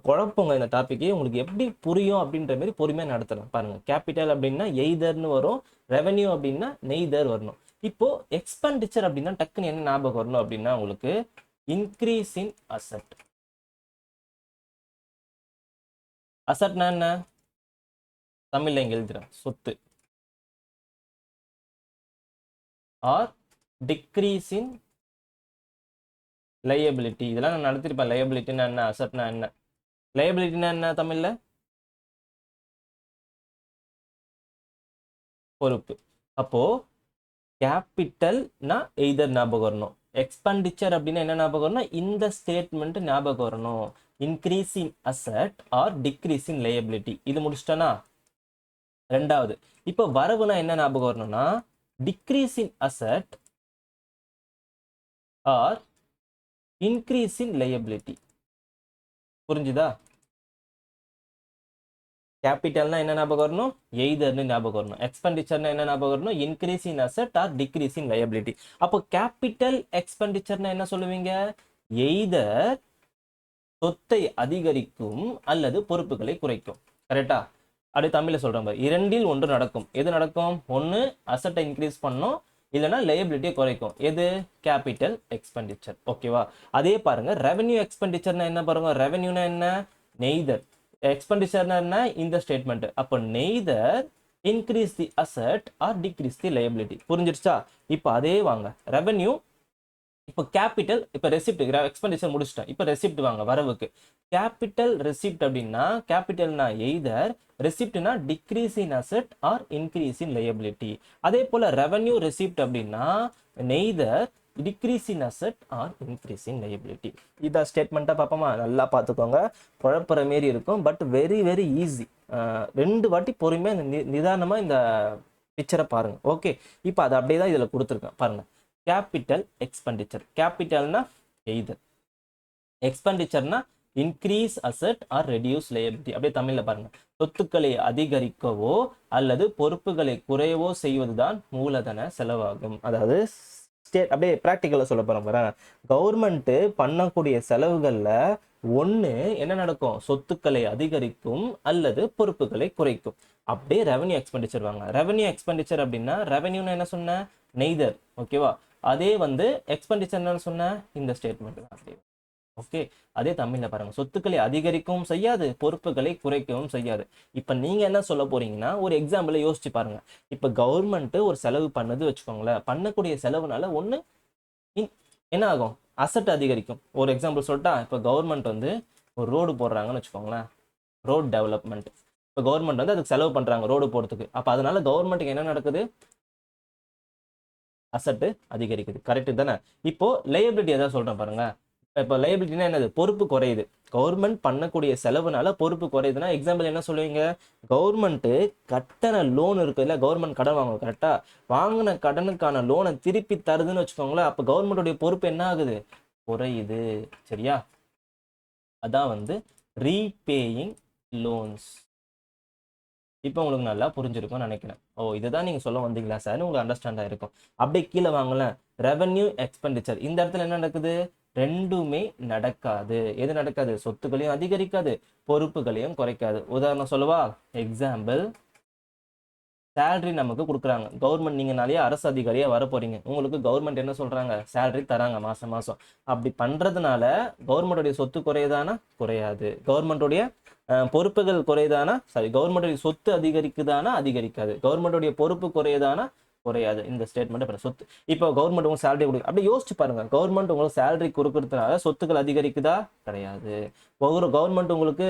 குழப்பங்க இந்த டாபிக், உங்களுக்கு எப்படி புரியும் அப்படின்ற மாதிரி பொறுமையாக நடத்தலாம் பாருங்க. கேபிட்டல் அப்படின்னா எய்தர்னு வரும், ரெவன்யூ அப்படின்னா நெய்தர் வரணும். இப்போ எக்ஸ்பெண்டிச்சர் அப்படின்னா டக்குன்னு என்ன ஞாபகம் வரணும் அப்படின்னா உங்களுக்கு இன்க்ரீஸ் இன் அசட். அசட்னா என்ன? தமிழ்ல இங்க எழுதுறேன், சொத்து. R decrease in liability. இதெல்லாம் நான் நடத்திருப்பேன். லையபிலிட்டினா என்ன, அசட்னா என்ன. லையபிலிட்டினா என்ன தமிழ்ல? பொறுப்பு. அப்போ கேபிட்டல்னா எய்தர் ஞாபகம் வரணும், எக்ஸ்பெண்டிச்சர் அப்படின்னா என்ன ஞாபகம் வரணும்? இந்த ஸ்டேட்மெண்ட் ஞாபகம் வரணும், increase in asset or decrease in liability. இது முடிச்சிட்டனா? ரெண்டாவது, இப்போ வரவுனா என்ன ஞாபகம் வரணும்னா decrease in asset or increase in liability. புரிஞ்சுதா? கேபிட்டல்னா என்ன ஞாபகம் வரணும்? எய்தர்னு ஞாபகம் வரணும். எக்ஸ்பெண்டிச்சர்னா என்ன ஞாபகம் வரணும்? Increase in asset or decrease in liability. அப்போ கேபிட்டல் எக்ஸ்பெண்டிச்சர்னா என்ன சொல்லுவீங்க? எய்தர் சொத்தை அதிகரிக்கும் அல்லது பொறுப்புகளை குறைக்கும். கரெக்டா? அப்படியே தமிழ்ல சொல்றேன் பாரு, இரண்டில் ஒன்று நடக்கும். எது நடக்கும்? ஒன்று அசட்டை இன்க்ரீஸ் பண்ணும், இல்லைன்னா லையபிலிட்டியை குறைக்கும். எது? Capital expenditure. ஓகேவா? அதே பாருங்க, ரெவன்யூ எக்ஸ்பெண்டிச்சர்னா என்ன பாருங்க. ரெவன்யூனா என்ன? நெய்தர். எக்ஸ்பெண்டிச்சர்னா என்ன? இந்த ஸ்டேட்மெண்ட். அப்போ neither increase the asset or decrease the liability. புரிஞ்சிருச்சா? இப்போ அதே வாங்க, ரெவன்யூ. இப்போ கேபிட்டல், இப்போ ரெசிப்ட், எக்ஸ்பெண்டிச்சர் முடிச்சிட்டேன். இப்போ ரெசிப்ட் வாங்க, வரவுக்கு. கேபிட்டல் ரெசிப்ட் அப்படின்னா கேபிட்டல்னா எய்தர், ரெசிப்ட்னா decrease in asset or increase in liability. அதே போல ரெவன்யூ ரெசிப்ட் அப்படின்னா neither decrease in asset or increase in liability. இதான் ஸ்டேட்மெண்ட்டாக பார்ப்போமா? நல்லா பார்த்துக்கோங்க, குழப்புற மாரி இருக்கும், பட் வெரி வெரி ஈஸி. ரெண்டு வாட்டி பொறுமையாக நிதானமாக இந்த பிக்சரை பாருங்க. ஓகே, இப்போ அது அப்படியே தான் இதில் கொடுத்துருக்கேன் பாருங்க. Capital expenditure. கேபிட்டல்னா எய்தர், எக்ஸ்பெண்டிச்சர்னா increase asset or reduce liability. அப்படியே தமிழ்ல பாருங்க, சொத்துக்களை அதிகரிக்கவோ அல்லது பொறுப்புகளை குறையவோ செய்வதுதான் மூலதன செலவாகும். அதாவது அப்படியே பிராக்டிக்கலா சொல்ல போறேன். கவர்மெண்ட் பண்ணக்கூடிய செலவுகள்ல ஒண்ணு என்ன நடக்கும்? சொத்துக்களை அதிகரிக்கும் அல்லது பொறுப்புகளை குறைக்கும். அப்படியே ரெவன்யூ எக்ஸ்பெண்டிச்சர் வாங்க. ரெவன்யூ எக்ஸ்பெண்டிச்சர் அப்படின்னா ரெவன்யூன்னு என்ன சொன்ன? நெய்தர். ஓகேவா? அதே எக்ஸ்பெண்டிச்சர் என்ன சொன்ன? இந்த ஸ்டேட்மெண்ட் தான். அப்படியே ஓகே. அதே தமிழ்ல பாருங்க, சொத்துக்களை அதிகரிக்கவும் செய்யாது, பொறுப்புகளை குறைக்கவும் செய்யாது. இப்ப நீங்க என்ன சொல்ல போறீங்கன்னா, ஒரு எக்ஸாம்பிள் யோசிச்சு பாருங்க. இப்ப கவர்மெண்ட் ஒரு செலவு பண்ணது வச்சுக்கோங்களேன், பண்ணக்கூடிய செலவுனால ஒண்ணு என்ன ஆகும்? அசட் அதிகரிக்கும். ஒரு எக்ஸாம்பிள் சொல்லிட்டா, இப்ப கவர்மெண்ட் ஒரு ரோடு போடுறாங்கன்னு வச்சுக்கோங்களேன், ரோட் டெவலப்மெண்ட். இப்போ கவர்மெண்ட் வந்து அதுக்கு செலவு பண்றாங்க ரோடு போடுறதுக்கு. அப்போ அதனால கவர்மெண்ட்டுக்கு என்ன நடக்குது? அசட்டு அதிகரிக்குது. கரெக்ட் தானே? இப்போ லையபிலிட்டி எதாவது சொல்றேன் பாருங்க. இப்போ லையபிலிட்டினா என்னது? பொறுப்பு குறையுது. கவர்மெண்ட் பண்ணக்கூடிய செலவுனால பொறுப்பு குறையுதுன்னா எக்ஸாம்பிள் என்ன சொல்லுவீங்க? கவர்மெண்ட் கட்டண லோன் இருக்கு இல்ல, கவர்மெண்ட் கடன் வாங்குவோம் கரெக்டா? வாங்கின கடனுக்கான லோனை திருப்பி தருதுன்னு வச்சுக்கோங்களேன். அப்போ கவர்மெண்டோடைய பொறுப்பு என்ன ஆகுது? குறையுது. சரியா? அதான் வந்து ரீபேயிங் லோன்ஸ். இப்போ உங்களுக்கு நல்லா புரிஞ்சிருக்கும்னு நினைக்கிறேன். ஓ, இதுதான் நீங்க சொல்ல வந்தீங்களா சார்? உங்களுக்கு அண்டர்ஸ்டாண்ட் ஆயிருக்கும். அப்படியே கீழே வாங்கலாம். Revenue expenditure. இந்த இடத்துல என்ன நடக்குது? ரெண்டுமே நடக்காது. எது நடக்காது? சொத்துக்களையும் அதிகரிக்காது, பொறுப்புகளையும் குறைக்காது. உதாரணம் சொல்லவா? எக்ஸாம்பிள், சேலரி நமக்கு கொடுக்குறாங்க கவர்மெண்ட். நீங்க நிறைய அரசு அதிகாரியா வர போறீங்க. உங்களுக்கு கவர்மெண்ட் என்ன சொல்றாங்க? சேலரி தராங்க மாசம் மாசம். அப்படி பண்றதுனால கவர்மெண்டோடைய சொத்து குறையுதானா? குறையாது. கவர்மெண்டோடைய பொறுப்புகள் குறையுதானா? சாரி, கவர்மெண்டோடைய சொத்து அதிகரிக்குதானா? அதிகரிக்காது. கவர்மெண்டோடைய பொறுப்பு குறையுதானா? குறையாது. இந்த ஸ்டேட்மெண்ட் சொத்து. இப்போ கவர்மெண்ட் உங்களுக்கு சேலரி கொடுக்கு, அப்படியே யோசிச்சு பாருங்க. கவர்மெண்ட் உங்களுக்கு சேலரி கொடுக்கறதுனால சொத்துக்கள் அதிகரிக்குதா? கிடையாது. ஒவ்வொரு கவர்மெண்ட் உங்களுக்கு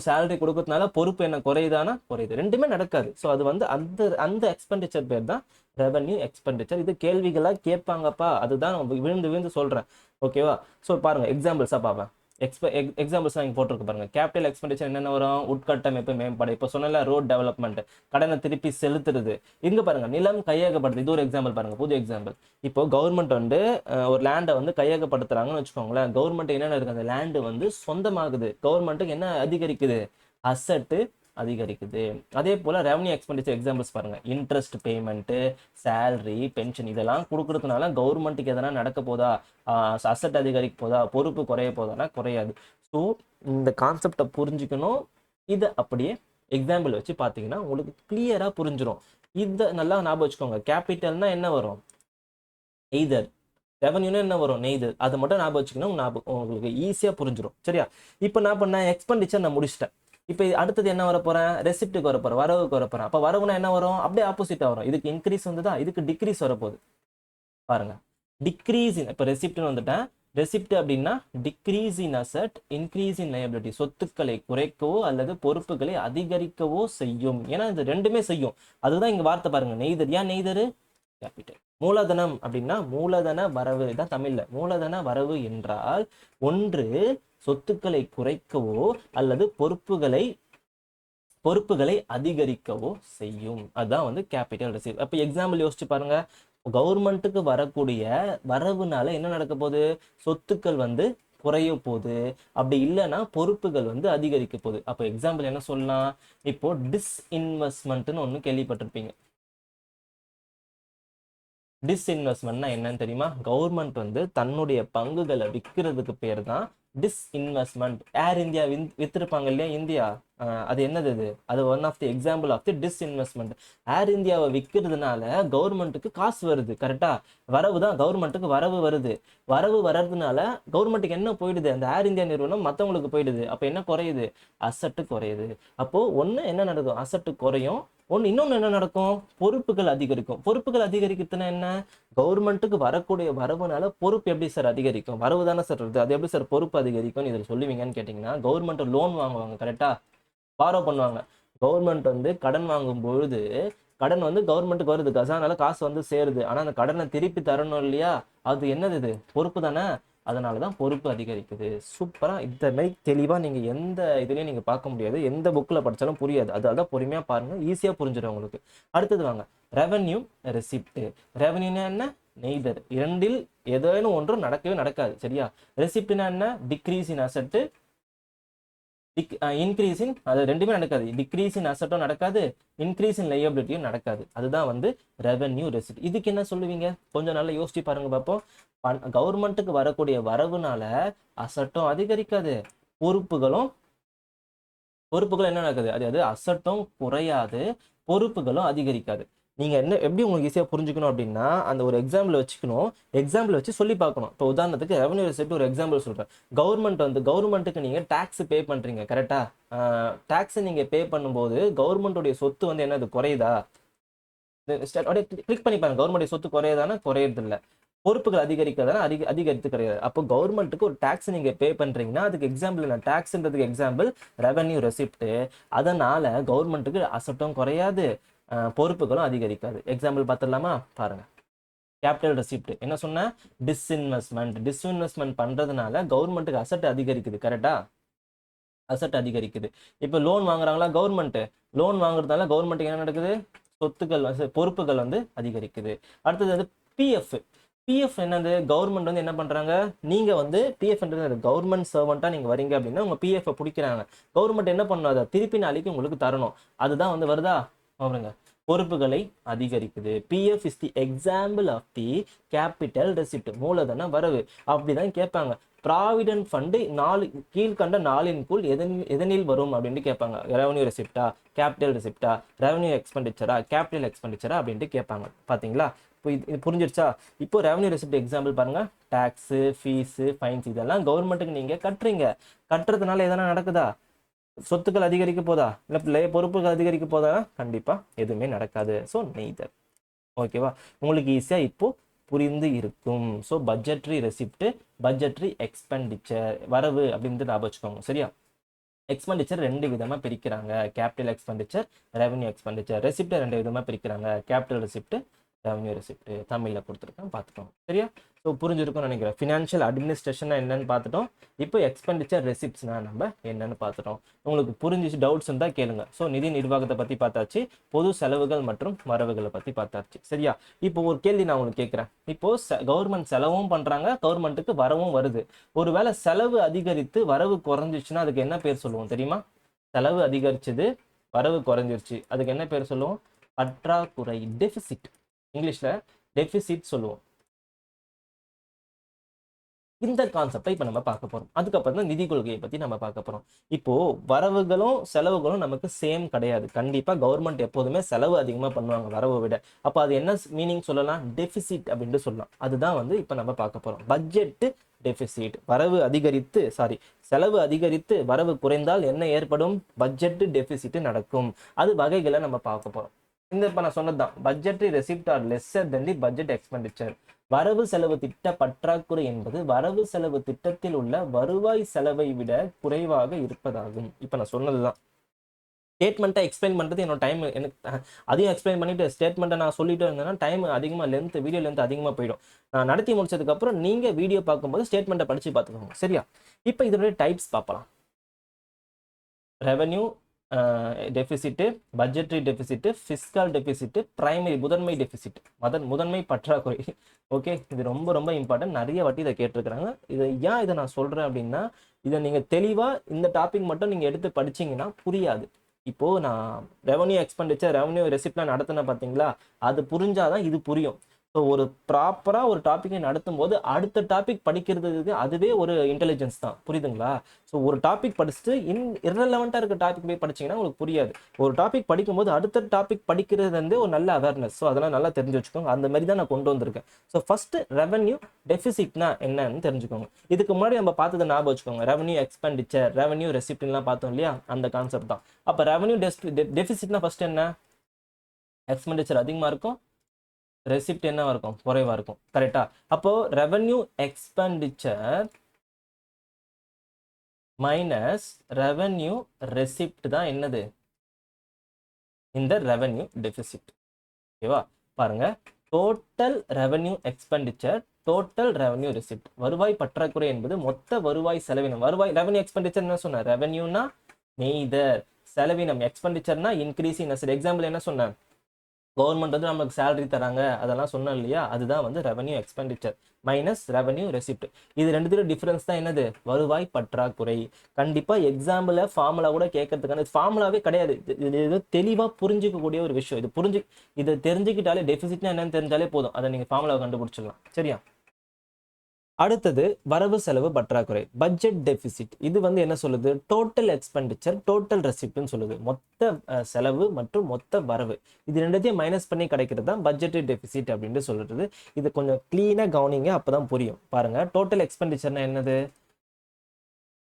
சேலரி கொடுக்கறதுனால பொறுப்பு என்ன குறையுதானா? குறையுது. ரெண்டுமே நடக்காது. ஸோ அது வந்து அந்த அந்த எக்ஸ்பெண்டிச்சர் பேர் தான் ரெவன்யூ எக்ஸ்பெண்டிச்சர். இது கேள்விகளா கேட்பாங்கப்பா, அதுதான் விழுந்து விழுந்து சொல்றேன். ஓகேவா? ஸோ பாருங்க, எக்ஸாம்பிள்ஸா பார்ப்பேன். எக்ஸாம்பிள்ஸ் இங்கே போட்டிருக்கு பாருங்க. கேபிட்டல் எக்ஸ்பெண்டிச்சர் என்னென்ன வரும்? உட்கட்டமைப்பு மேம்பாடு. இப்போ சொன்னல ரோட் டெவலப்மெண்ட், கடனை திருப்பி செலுத்துறது. இங்க பாருங்க, நிலம் கையகப்படுது. இது ஒரு எக்ஸாம்பிள் பாருங்க, புது எக்ஸாம்பிள். இப்போ கவர்மெண்ட் வந்து ஒரு லேண்டை வந்து கையகப்படுத்துறாங்கன்னு வச்சுக்கோங்களேன். கவர்மெண்ட் என்னென்ன இருக்கு? அந்த லேண்டு வந்து சொந்தமாகுது. கவர்மெண்ட்டுக்கு என்ன அதிகரிக்குது? அசட்டு அதிகரிக்குது. அதே போல ரெவன்யூ எக்ஸ்பெண்டிச்சர் எக்ஸாம்பிள்ஸ் பாருங்க. இன்ட்ரெஸ்ட் பேமெண்ட், சேலரி, பென்ஷன் இதெல்லாம் கொடுக்கறதுனால கவர்மெண்ட்டுக்கு எதனா நடக்க போதா? அசட் அதிகரிக்க போதா? பொறுப்பு குறைய போதானா? குறையாது. ஸோ இந்த கான்செப்டை புரிஞ்சுக்கணும். இதை அப்படியே எக்ஸாம்பிள் வச்சு பார்த்தீங்கன்னா உங்களுக்கு கிளியரா புரிஞ்சிடும். இதை நல்லா ஞாபகம் வச்சுக்கோங்க. கேபிட்டல்னா என்ன வரும்? எய்தர். ரெவன்யூனா என்ன வரும்? நெய்தர். அதை மட்டும் ஞாபகம் வச்சுக்கணும். உங்களுக்கு ஈஸியா புரிஞ்சிடும். சரியா? இப்போ நான் பண்ணேன், எக்ஸ்பெண்டிச்சர் நான் முடிச்சிட்டேன். இப்போ அடுத்தது என்ன வர போறேன்? ரெசிப்ட்டுக்கு வர போறேன், வரவுக்கு வர போறேன். அப்போ வரவுனா என்ன வரும்? அப்படியே ஆப்போசிட்டா வரும். இதுக்கு இன்க்ரீஸ் வந்துதா, இதுக்கு டிக்ரீஸ் வரப்போகுது. பாருங்க, டிக்ரீஸ் இன். இப்போ ரெசிப்ட்னு வந்துட்டேன். ரெசிப்ட் அப்படின்னா degrees in asset, increase in liability. சொத்துக்களை குறைக்கவோ அல்லது பொறுப்புகளை அதிகரிக்கவோ செய்யும். ஏன்னா இது ரெண்டுமே செய்யும். அதுதான் இங்க வார்த்தை பாருங்க, நெய்தர். ஏன் நெய்தரு? கேபிட்டல். மூலதனம் அப்படின்னா மூலதன வரவு தான் தமிழ்ல. மூலதன வரவு என்றால் ஒன்று சொத்துக்களை குறைக்கவோ அல்லது பொறுப்புகளை அதிகரிக்கவோ செய்யும். அதுதான் வந்து கேபிட்டல் ரிசீவ். அப்ப எக்ஸாம்பிள் யோசிச்சு பாருங்க. கவர்மெண்ட்டுக்கு வரக்கூடிய வரவுனால என்ன நடக்க போகுது? சொத்துக்கள் வந்து குறைய போகுது. அப்படி இல்லைன்னா பொறுப்புகள் வந்து அதிகரிக்க போகுது. அப்போ எக்ஸாம்பிள் என்ன சொல்லலாம்? இப்போ டிஸ்இன்வெஸ்ட்மெண்ட்னு ஒன்று கேள்விப்பட்டிருப்பீங்க. டிஸ்இன்வெஸ்ட்மெண்ட்னா என்னன்னு தெரியுமா? கவர்மெண்ட் வந்து தன்னுடைய பங்குகளை விற்கிறதுக்கு பேர் தான் டிஸ்இன்வெஸ்ட்மெண்ட். ஏர் இந்தியா வித்திருப்பாங்க இல்லையா இந்தியா, அது என்னது? அது one of the example of the disinvestment. Air இந்தியாவை விற்கிறதுனால கவர்மெண்ட்டுக்கு காசு வருது. கரெக்டா? வரவு தான், கவர்மெண்ட்டுக்கு வரவு வருது. வரவு வர்றதுனால கவர்மெண்ட்டுக்கு என்ன போயிடுது? அந்த ஏர் இந்தியா நிறுவனம் மற்றவங்களுக்கு போயிடுது. அப்போ என்ன குறையுது? அசட்டு குறையுது. அப்போ ஒன்று என்ன நடக்கும்? அசட்டு குறையும். இன்னொன்று என்ன நடக்கும்? பொறுப்புகள் அதிகரிக்கும். பொறுப்புகள் அதிகரிக்கிறதுனா என்ன? கவர்மெண்ட்டுக்கு வரக்கூடிய வரவுனால பொறுப்பு எப்படி சார் அதிகரிக்கும்? வரவு தானே சார் வருது, அது எப்படி சார் பொறுப்பு அதிகரிக்கும்னு இதில் சொல்லுவீங்கன்னு கேட்டிங்கன்னா, கவர்மெண்ட் லோன் வாங்குவாங்க கரெக்டா? பாரோ பண்ணுவாங்க. கவர்மெண்ட் வந்து கடன் வாங்கும் பொழுது கடன் வந்து கவர்மெண்ட்டுக்கு வருது, கசானால காசு வந்து சேருது. ஆனால் அந்த கடனை திருப்பி தரணும் இல்லையா? அது என்னது? இது பொறுப்பு தானே. அதனால தான் பொறுப்பு அதிகரிக்குது. சூப்பராக இந்த மாதிரி தெளிவாக நீங்கள் எந்த இதுலையும் நீங்கள் பார்க்க முடியாது. எந்த புக்கில் படித்தாலும் புரியாது. அதனால தான் பொறுமையாக பாருங்கள், ஈஸியாக புரிஞ்சிடும் உங்களுக்கு. அடுத்தது வாங்க, ரெவன்யூ ரெசிப்ட். ரெவன்யூனா என்ன? நெய்தர். இரண்டில் ஏதேனும் ஒன்றும் நடக்கவே நடக்காது. சரியா? ரெசிப்ட்னா என்ன? டிக்ரீஸ் இன் அசட்டு, இன்க்ரீஸ் இன், அது ரெண்டுமே நடக்காது. டிக்ரீஸ் இன் அசட்டும் நடக்காது, இன்க்ரீஸ் இன் லையபிலிட்டியும் நடக்காது. அதுதான் வந்து ரெவன்யூ ரெசிப்ட். இதுக்கு என்ன சொல்லுவீங்க? கொஞ்சம் நல்லா யோசிச்சு பாருங்க பார்ப்போம். கவர்மெண்ட்டுக்கு வரக்கூடிய வரவுனால அசட்டும் அதிகரிக்காது, பொறுப்புகளும் என்ன நடக்குது? அது அசட்டும் குறையாது, பொறுப்புகளும் அதிகரிக்காது. நீங்க என்ன எப்படி உங்களுக்கு ஈஸியா புரிஞ்சுக்கணும் அப்படின்னா, அந்த ஒரு எக்ஸாம்பிள் வச்சுக்கணும். எக்ஸாம்பிள் வச்சு சொல்லி பார்க்கணும். இப்போ உதாரணத்துக்கு ரெவன்யூ ரெசிப்ட் ஒரு எக்ஸாம்பிள் சொல்றேன். கவர்மெண்ட்டுக்கு நீங்க டாக்ஸ் பே பண்றீங்க கரெக்டா? டாக்ஸ் நீங்க பே பண்ணும்போது கவர்மெண்ட்டுடைய சொத்து வந்து என்னது? குறையுதா? கிளிக் பண்ணி பாருங்க. கவர்மெண்ட் சொத்து குறையுதானா? குறையறது இல்லை. பொறுப்புகள் அதிகரிக்கிறதால அதிகரித்து கிடையாது. அப்போ கவர்மெண்ட்டுக்கு ஒரு டாக்ஸ் நீங்க பே பண்றீங்கன்னா அதுக்கு எக்ஸாம்பிள் என்ன, டாக்ஸ்ன்றதுக்கு எக்ஸாம்பிள் ரெவன்யூ ரெசிப்ட். அதனால கவர்மெண்ட்டுக்கு அசட்டும் குறையாது, பொறுப்புகளும் அதிகரிக்காது. எக்ஸாம்பிள் பார்த்துடலாமா? பாருங்க. கேபிட்டல் ரெசிப்ட் என்ன சொன்ன, டிஸ்இன்வெஸ்ட்மெண்ட் பண்றதுனால கவர்மெண்ட்டுக்கு அசட் அதிகரிக்குது. கரெக்டா? அசட் அதிகரிக்குது. இப்போ லோன் வாங்குறாங்களா கவர்மெண்ட், லோன் வாங்குறதுனால கவர்மெண்ட்டுக்கு என்ன நடக்குது, சொத்துக்கள் பொறுப்புகள் வந்து அதிகரிக்குது. அடுத்தது வந்து பிஎஃப். பிஎஃப் என்னது, கவர்மெண்ட் வந்து என்ன பண்றாங்க, நீங்க வந்து பிஎஃப்ன்றது கவர்மெண்ட் சர்வெண்டா நீங்க வரீங்க அப்படின்னா உங்க பிஎஃப் பிடிக்கிறாங்க. கவர்மெண்ட் என்ன பண்ணணும், அதை திருப்பி நாளைக்கு உங்களுக்கு தரணும். அதுதான் வந்து வருதா பாருங்க, பொறுப்புகளை அதிகரிக்குது. PF is the example of the capital receipt, மூலதன வரவு. அப்படிதான் கேட்பாங்க. ப்ராவிடென்ட் ஃபண்டு கீழ்கண்ட நாளின்குள் எதனில் வரும் அப்படின்னு கேட்பாங்க. ரெவன்யூ ரெசிப்டா, கேபிட்டல் ரெசிப்டா, ரெவன்யூ எக்ஸ்பெண்டிச்சரா, கேபிட்டல் எக்ஸ்பெண்டிச்சரா அப்படின்ட்டு கேட்பாங்க. பாத்தீங்களா? இப்போ இது புரிஞ்சிருச்சா? இப்போ ரெவன்யூ ரெசிப்ட் எக்ஸாம்பிள் பாருங்க. டாக்ஸ், ஃபீஸ், ஃபைன்ஸ் இதெல்லாம் கவர்மெண்ட்டுக்கு நீங்க கட்டுறீங்க. கட்டுறதுனால எதனா நடக்குதா, சொத்துக்கள் அதிகரிக்க போதா, இல்லை பொறுப்புகள் அதிகரிக்க போதா? கண்டிப்பா எதுவுமே நடக்காது. So neither. ஓகேவா? உங்களுக்கு ஈஸியா இப்போ புரிந்து இருக்கும். So budgetary receipt, budgetary expenditure, வரவு அப்படின்னு ஞாபகம் வச்சுக்கோங்க. சரியா? எக்ஸ்பெண்டிச்சர் ரெண்டு விதமா பிரிக்கிறாங்க, கேபிட்டல் எக்ஸ்பெண்டிச்சர், ரெவன்யூ எக்ஸ்பெண்டிச்சர். ரெசிப்டை ரெண்டு விதமா பிரிக்கிறாங்க, கேபிட்டல் ரெசிப்ட், ரெவன்யூ ரெசிப்ட். தமிழ்ல கொடுத்துருக்கேன், பார்த்துட்டோம். சரியா? ஸோ புரிஞ்சிருக்கும்னு நினைக்கிறேன். ஃபினான்ஷியல் அட்மினிஸ்ட்ரேஷன் என்னன்னு பார்த்துட்டோம். இப்போ எக்ஸ்பெண்டிச்சர் ரெசிப்ட்ஸ்னா நம்ம என்னன்னு பார்த்துட்டோம். உங்களுக்கு புரிஞ்சிச்சு, டவுட்ஸ் இருந்தால் கேளுங்க. ஸோ நிதி நிர்வாகத்தை பற்றி பார்த்தாச்சு, பொது செலவுகள் மற்றும் வரவுகளை பற்றி பார்த்தாச்சு. சரியா? இப்போ ஒரு கேள்வி நான் உங்களுக்கு கேட்குறேன். இப்போ கவர்மெண்ட் செலவும் பண்ணுறாங்க, கவர்மெண்ட்டுக்கு வரவும் வருது. ஒருவேளை செலவு அதிகரித்து வரவு குறைஞ்சிச்சுன்னா அதுக்கு என்ன பேர் சொல்லுவோம் தெரியுமா? செலவு அதிகரிச்சது, வரவு குறைஞ்சிருச்சு, அதுக்கு என்ன பேர் சொல்லுவோம்? பற்றாக்குறை, டெபிசிட். இங்கிலீஷ்ல டெபிசிட் சொல்லுவோம். இந்த கான்செப்டை இப்போ நம்ம பார்க்க போறோம். அதுக்கப்புறம் தான் நிதி கொள்கையை பத்தி நம்ம பார்க்க போறோம். இப்போ வரவுகளும் செலவுகளும் நமக்கு சேம் கிடையாது. கண்டிப்பா கவர்மெண்ட் எப்போதுமே செலவு அதிகமா பண்ணுவாங்க வரவை விட. அப்போ அது என்ன மீனிங் சொல்லலாம், டெபிசிட் அப்படின்னு சொல்லலாம். அதுதான் வந்து இப்போ நம்ம பார்க்க போறோம். பட்ஜெட் டெபிசிட், வரவு அதிகரித்து செலவு அதிகரித்து வரவு குறைந்தால் என்ன ஏற்படும், பட்ஜெட் டெபிசிட் நடக்கும். அது வகைகளை நம்ம பார்க்க போறோம். இந்த இப்ப நான் சொன்னதுதான், budgetary receipt are lesser then the budget expenditure. வரவு செலவு திட்ட பற்றாக்குறை என்பது வரவு செலவு திட்டத்தில் உள்ள வருவாய் செலவை விட குறைவாக இருப்பதாகும். இப்ப நான் சொன்னதுதான். ஸ்டேட்மெண்ட்டை எக்ஸ்பிளைன் பண்றது என்னோட டைம், எனக்கு அதையும் எக்ஸ்பிளைன் பண்ணிட்டு ஸ்டேட்மெண்ட்டை நான் சொல்லிட்டு இருந்தேன்னா டைம் அதிகமாக வீடியோ லென்த் அதிகமாக போயிடும். நான் நடத்தி முடிச்சதுக்கு அப்புறம் நீங்க வீடியோ பார்க்கும்போது ஸ்டேட்மெண்ட்டை படிச்சு பார்த்துக்கோங்க. சரியா? இப்போ இதனுடைய டைப்ஸ் பார்க்கலாம். Revenue deficit, budgetary deficit, fiscal deficit, primary முதன்மை டெபிசிட், முதன்மை பற்றாக்குறை. ஓகே, இது ரொம்ப ரொம்ப இம்பார்ட்டன்ட். நிறைய வாட்டி இதை கேட்டிருக்கிறாங்க. இதை நான் சொல்றேன் அப்படின்னா, இதை நீங்க தெளிவா இந்த டாபிக் மட்டும் நீங்க எடுத்து படிச்சீங்கன்னா புரியாது. இப்போ நான் ரெவன்யூ எக்ஸ்பெண்டிச்சர், ரெவன்யூ ரெசிப்ட்லாம் நடத்தினேன் பார்த்தீங்களா, அது புரிஞ்சாதான் இது புரியும். ஸோ ஒரு ப்ராப்பரா ஒரு டாப்பிக்கை நடத்தும் போது அடுத்த டாபிக் படிக்கிறதுக்கு அதுவே ஒரு இன்டெலிஜென்ஸ் தான். புரியுதுங்களா? ஸோ ஒரு டாபிக் படிச்சுட்டு இரலவெண்ட்டாக இருக்க டாபிக் போய் படிச்சீங்கன்னா உங்களுக்கு புரியாது. ஒரு டாபிக் படிக்கும்போது அடுத்த டாபிக் படிக்கிறது வந்து ஒரு நல்ல அவேர்னஸ். ஸோ அதெல்லாம் நல்லா தெரிஞ்சு வச்சுக்கோங்க. அந்த மாதிரி தான் நான் கொண்டு வந்திருக்கேன். ஸோ ஃபர்ஸ்ட் ரெவன்யூ டெபிசிட்னா என்னன்னு தெரிஞ்சுக்கோங்க. இதுக்கு முன்னாடி நம்ம பார்த்ததை ஞாபகம் வச்சுக்கோங்க. ரெவன்யூ எக்ஸ்பெண்டிச்சர், ரெவன்யூ ரெசிப்ட்லாம் பார்த்தோம் இல்லையா, அந்த கான்செப்ட் தான். அப்போ ரெவன்யூ டெபிசிட்னா ஃபர்ஸ்ட் என்ன, எக்ஸ்பெண்டிச்சர் அதிகமாக இருக்கும், ரெசிப்ட் என்னவா இருக்கும், குறைவா இருக்கும். கரெக்டா? அப்போ revenue expenditure minus revenue receipt தான் என்னது, இந்த ரெவன்யூ டெபிசிட். ஓகேவா? பாருங்க, total revenue expenditure, total revenue receipt. வருவாய் பற்றாக்குறை என்பது மொத்த வருவாய் செலவினம். வருவாய் ரெவன்யூ எக்ஸ்பெண்டிச்சர் என்ன சொன்ன, ரெவன்யூனா நெய்தர், செலவினம் எக்ஸ்பெண்டிச்சர்னா இன்க்ரீசிங் அசட். எக்ஸாம்பிள் என்ன சொன்னேன், கவர்மெண்ட் வந்து நமக்கு சேலரி தராங்க, அதெல்லாம் சொன்னோம் இல்லையா, அதுதான் வந்து revenue expenditure minus revenue receipt. இது ரெண்டுத்திலும் டிஃபரன்ஸ் தான் என்னது, வருவாய் பற்றாக்குறை. கண்டிப்பா எக்ஸாம்பிள் ஃபார்முலா கூட கேட்கறதுக்கான ஃபார்முலாவே கிடையாது. இது தெளிவா புரிஞ்சிக்கக்கூடிய ஒரு விஷயம். இதை தெரிஞ்சுக்கிட்டாலே டெபிசிட்னா என்னன்னு தெரிஞ்சாலே போதும், அதை நீங்க ஃபார்முலா கண்டுபிடிச்சிடலாம். சரியா? அடுத்தது வரவு செலவு பற்றாக்குறை, பட்ஜெட் டெபிசிட். இது வந்து என்ன சொல்லுது, டோட்டல் எக்ஸ்பெண்டிச்சர், டோட்டல் ரெசிப்ட்னு சொல்லுது. மொத்த செலவு மற்றும் மொத்த வரவு, இது ரெண்டுத்தையும் மைனஸ் பண்ணி கிடைக்கிறது தான் பட்ஜெட் டெபிசிட் அப்படின்னு சொல்றது. இது கொஞ்சம் கிளீனா கவனிங்க, அப்பதான் புரியும். பாருங்க, டோட்டல் எக்ஸ்பெண்டிச்சர்னா என்னது,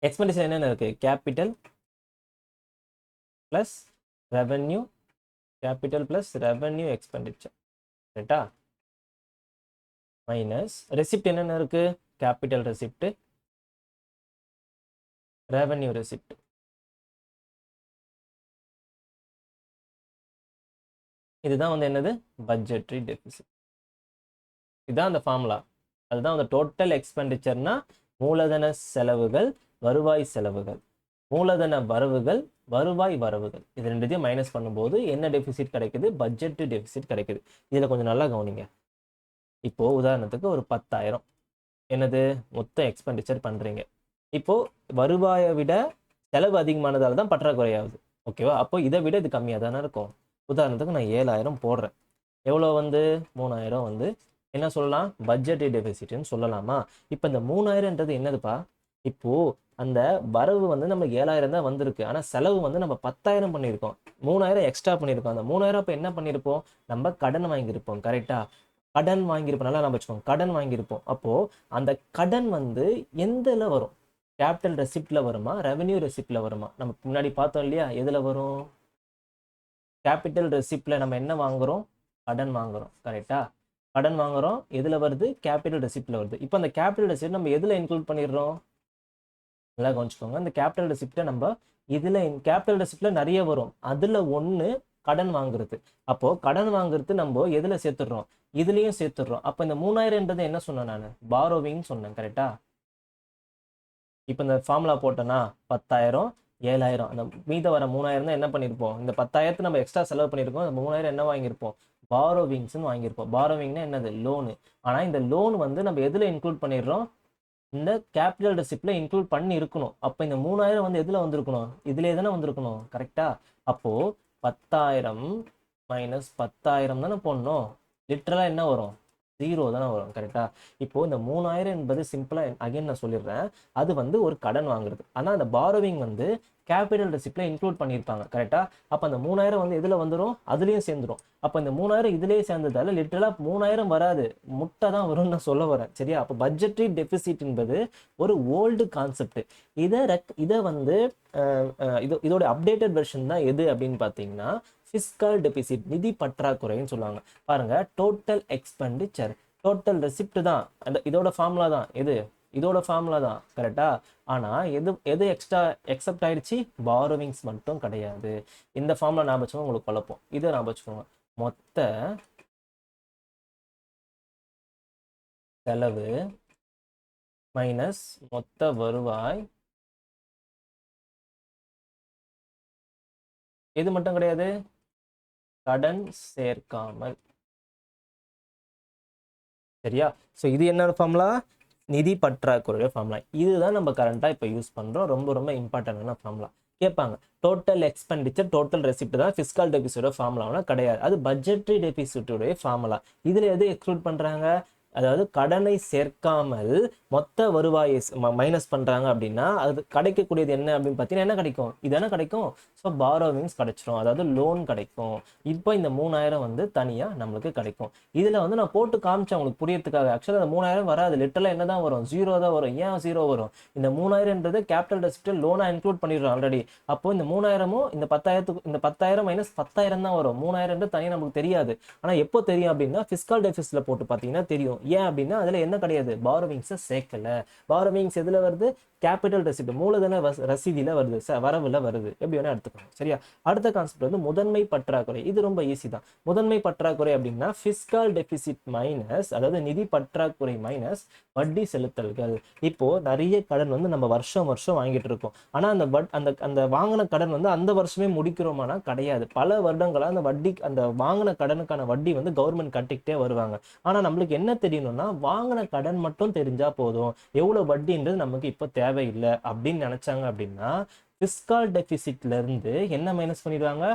எக்ஸ்பெண்டிச்சர் என்னென்ன இருக்கு, capital plus revenue, capital plus revenue expenditure. ரைட்டா? மைனஸ் ரெசிப்ட் என்னென்ன இருக்கு, கேபிட்டல் ரெசிப்ட், ரெவென்யூ ரெசிப்ட். இதுதான் வந்து என்னது, பட்ஜெட்ரி டெபிசிட். இதுதான் அந்த ஃபார்முலா. அதுதான் அந்த டோட்டல் எக்ஸ்பெண்டிச்சர்னா மூலதன செலவுகள், வருவாய் செலவுகள், மூலதன வரவுகள், வருவாய் வரவுகள். இது ரெண்டுத்தையும் மைனஸ் பண்ணும்போது என்ன டெபிசிட் கிடைக்குது, பட்ஜெட் டெபிசிட் கிடைக்குது. இதில் கொஞ்சம் நல்லா கவனிங்க. இப்போ உதாரணத்துக்கு ஒரு 10,000 என்னது மொத்த எக்ஸ்பெண்டிச்சர் பண்ணுறீங்க. இப்போ வருவாயை விட செலவு அதிகமானதால தான் பற்றாக்குறையாகுது. ஓகேவா? அப்போ இதை விட இது கம்மியாக தானே இருக்கும். உதாரணத்துக்கு நான் 7,000 போடுறேன். எவ்வளோ வந்து 3,000 வந்து என்ன சொல்லலாம், பட்ஜெட் டெபிசிட்னு சொல்லலாமா? இப்போ இந்த 3,000ன்றது என்னதுப்பா, இப்போ அந்த வரவு வந்து நம்ம 7,000 தான் வந்திருக்கு, ஆனால் செலவு வந்து நம்ம 10,000 பண்ணியிருக்கோம், 3,000 எக்ஸ்ட்ரா பண்ணியிருக்கோம். அந்த 3,000 இப்போ என்ன பண்ணியிருப்போம், நம்ம கடன் வாங்கியிருப்போம். கரெக்டா? கடன் வாங்கியிருப்போம். நல்லா நம்ம வச்சுக்கோங்க, கடன் வாங்கியிருப்போம். அப்போ அந்த கடன் வந்து எந்தில் வரும், கேபிட்டல் ரெசிப்ட்ல வருமா, ரெவென்யூ ரெசிப்ட்ல வருமா? நம்ம முன்னாடி பார்த்தோம் இல்லையா, எதுல வரும், கேபிட்டல் ரெசிப்ட்ல நம்ம என்ன வாங்குறோம், கடன் வாங்குறோம். கரெக்டா? கடன் வாங்குறோம், எதுல வருது, கேபிட்டல் ரெசிப்ட்ல வருது. இப்போ அந்த கேபிட்டல் ரெசிப்ட் நம்ம எதுல இன்க்ளூட் பண்ணிடுறோம், நல்லா கவனிச்சுக்கோங்க. இந்த கேபிட்டல் ரெசிப்டை நம்ம இதுல, கேபிட்டல் ரெசிப்ட்ல நிறைய வரும், அதுல ஒண்ணு கடன் வாங்குறது. அப்போ கடன் வாங்குறது நம்ம எதுல சேர்த்துடுறோம், இதுலயும் சேர்த்துடுறோம். அப்ப இந்த 3,000ன்றது என்ன சொன்னேன் நான், பாரோவிங் சொன்னேன். கரெக்டா? இப்போ இந்த ஃபார்முலா போட்டோன்னா 10,000 7,000, அந்த மீத வர 3,000 தான் என்ன பண்ணியிருப்போம், இந்த 10,000 நம்ம எக்ஸ்ட்ரா செலவு பண்ணியிருக்கோம். அந்த 3,000 என்ன வாங்கியிருப்போம், பாரோவிங்ஸ்னு வாங்கியிருப்போம். பாரோவிங்னா என்னது, லோனு. ஆனால் இந்த லோன் வந்து நம்ம எதில் இன்க்ளூட் பண்ணிடுறோம், இந்த கேபிட்டல் ரெசிப்ட்ல இன்க்ளூட் பண்ணி இருக்கணும். அப்போ இந்த 3,000 வந்து எதில் வந்திருக்கணும், இதுலேயே தானே வந்திருக்கணும். கரெக்டா? அப்போது 10,000 மைனஸ் 10,000 தானே போடணும். லிட்டரலாக என்ன வரும், 0 தானே வரும். கரெக்டா? இப்போ இந்த 3,000 என்பது சிம்பிளா அகைன் நான் சொல்லிடுறேன், அது வந்து ஒரு கடன் வாங்குறது. ஆனால் அந்த பாரோவிங் வந்து கேபிட்டல் ரெசிப்ட்ல இன்க்ளூட் பண்ணியிருப்பாங்க. கரெக்டா? அப்போ அந்த 3,000 வந்து எதில் வந்துடும், அதுலேயும் சேர்ந்துடும். அப்போ இந்த 3,000 இதுலேயே சேர்ந்ததால லிட்டரலாக 3,000 வராது, முட்டை தான் வரும்னு நான் சொல்ல வரேன். சரியா? அப்போ பட்ஜெட்ரி டெபிசிட் என்பது ஒரு ஓல்டு கான்செப்ட். இதை வந்து இதோட அப்டேட்டட் வெர்ஷன் தான் எது அப்படின்னு பார்த்தீங்கன்னா ஃபிஸ்கல் டெபிசிட், நிதி பற்றாக்குறைன்னு சொல்லுவாங்க. பாருங்க, டோட்டல் எக்ஸ்பெண்டிச்சர், டோட்டல் ரெசிப்ட் தான் அந்த இதோட ஃபார்முலா தான். எது, இதோட ஃபார்முலா தான். கரெக்டா? ஆனா எது எது எக்ஸ்ட்ரா எக்ஸப்ட் ஆயிடுச்சு, பாரோவிங்ஸ் மட்டும் கிடையாது. இந்த ஃபார்முலா ஞாபகம் வச்சுக்கோங்க, உங்களுக்கு குழப்பம். இதை ஞாபகம் வச்சுக்கோங்க, மொத்த செலவு மைனஸ் மொத்த வருவாய். எது மட்டும் கிடையாது, கடன் சேர்க்காமல். சரியா? ஸோ இது என்ன ஃபார்முலா, நிதி பற்றாக்குறைய ஃபார்முலா. இதுதான் நம்ம கரண்டாக இப்போ யூஸ் பண்ணுறோம். ரொம்ப ரொம்ப இம்பார்ட்டன்டான ஃபார்முலா. கேட்பாங்க, டோட்டல் எக்ஸ்பெண்டிச்சர் டோட்டல் ரெசிப்ட் தான் ஃபிஸ்கல் டெபிசிட்டோட ஃபார்முலானா கிடையாது, அது பட்ஜெட்ரி டெபிசிட்டோடைய ஃபார்முலா. இதில் எது எக்ஸ்க்ளூட் பண்ணுறாங்க, அதாவது கடனை சேர்க்காமல் மொத்த வருவாயை மைனஸ் பண்ணுறாங்க அப்படின்னா அது கிடைக்கக்கூடியது என்ன அப்படின்னு பார்த்தீங்கன்னா என்ன கிடைக்கும், இதானே கிடைக்கும். ஸோ பாரோவிங்ஸ் கிடைச்சிரும், அதாவது லோன் கிடைக்கும். இப்போ இந்த 3,000 வந்து தனியாக நம்மளுக்கு கிடைக்கும். இதில் வந்து நான் போட்டு காமிச்சேன் உங்களுக்கு புரியறதுக்காக. ஆக்சுவலாக அந்த 3,000 வராது, லிட்டரலாக என்ன தான் வரும், 0 தான் வரும். ஏன் 0 வரும், இந்த 3,000ன்றது கேபிட்டல் ரெசிப்ட் லோனாக இன்க்ளூட் பண்ணிடுறோம் ஆல்ரெடி. அப்போ இந்த 3,000மும் இந்த 10,000த்துக்கு, இந்த 10,000 மைனஸ் 10,000 தான் வரும். 3,000 தனியாக நமக்கு தெரியாது. ஆனால் எப்போ தெரியும் அப்படின்னா ஃபிஸ்கல் டெபிசிட்ல போட்டு பார்த்தீங்கன்னா தெரியும். ஏன் அப்படின்னா அதில் என்ன கிடையாது, பாரோவிங்ஸை சேர்க்கல. பாரோவிங்ஸ் எதில் வருது, கேபிட்டல் ரெசிப்ட் மூலதன ரசீதியில் வருது, வரவுல வருது. எப்படி வேணா எடுத்துக்கணும். சரியா? அடுத்த கான்செப்ட் வந்து முதன்மை பற்றாக்குறை. இது ரொம்ப ஈஸி தான். முதன்மை பற்றாக்குறை அப்படின்னா ஃபிஸ்கல் டெபிசிட் மைனஸ், அதாவது நிதி பற்றாக்குறை மைனஸ் வட்டி செலுத்தல்கள். இப்போ நிறைய கடன் வந்து நம்ம வருஷம் வருஷம் வாங்கிட்டு இருக்கோம். ஆனா அந்த அந்த அந்த வாங்கின கடன் வந்து அந்த வருஷமே முடிக்கிறோமானா கிடையாது. பல வருடங்களா அந்த வட்டி, அந்த வாங்கின கடனுக்கான வட்டி வந்து கவர்மெண்ட் கட்டிக்கிட்டே வருவாங்க. ஆனா நம்மளுக்கு என்ன தெரியணும்னா, வாங்கின கடன் மட்டும் தெரிஞ்சா போதும், எவ்வளவு வட்டின்றது நமக்கு இப்போ தேவையில்லை அப்படின்னு நினைச்சாங்க அப்படின்னா ஃபிஸ்கல் டெபிசிட்ல இருந்து என்ன மைனஸ் பண்ணிடுவாங்க,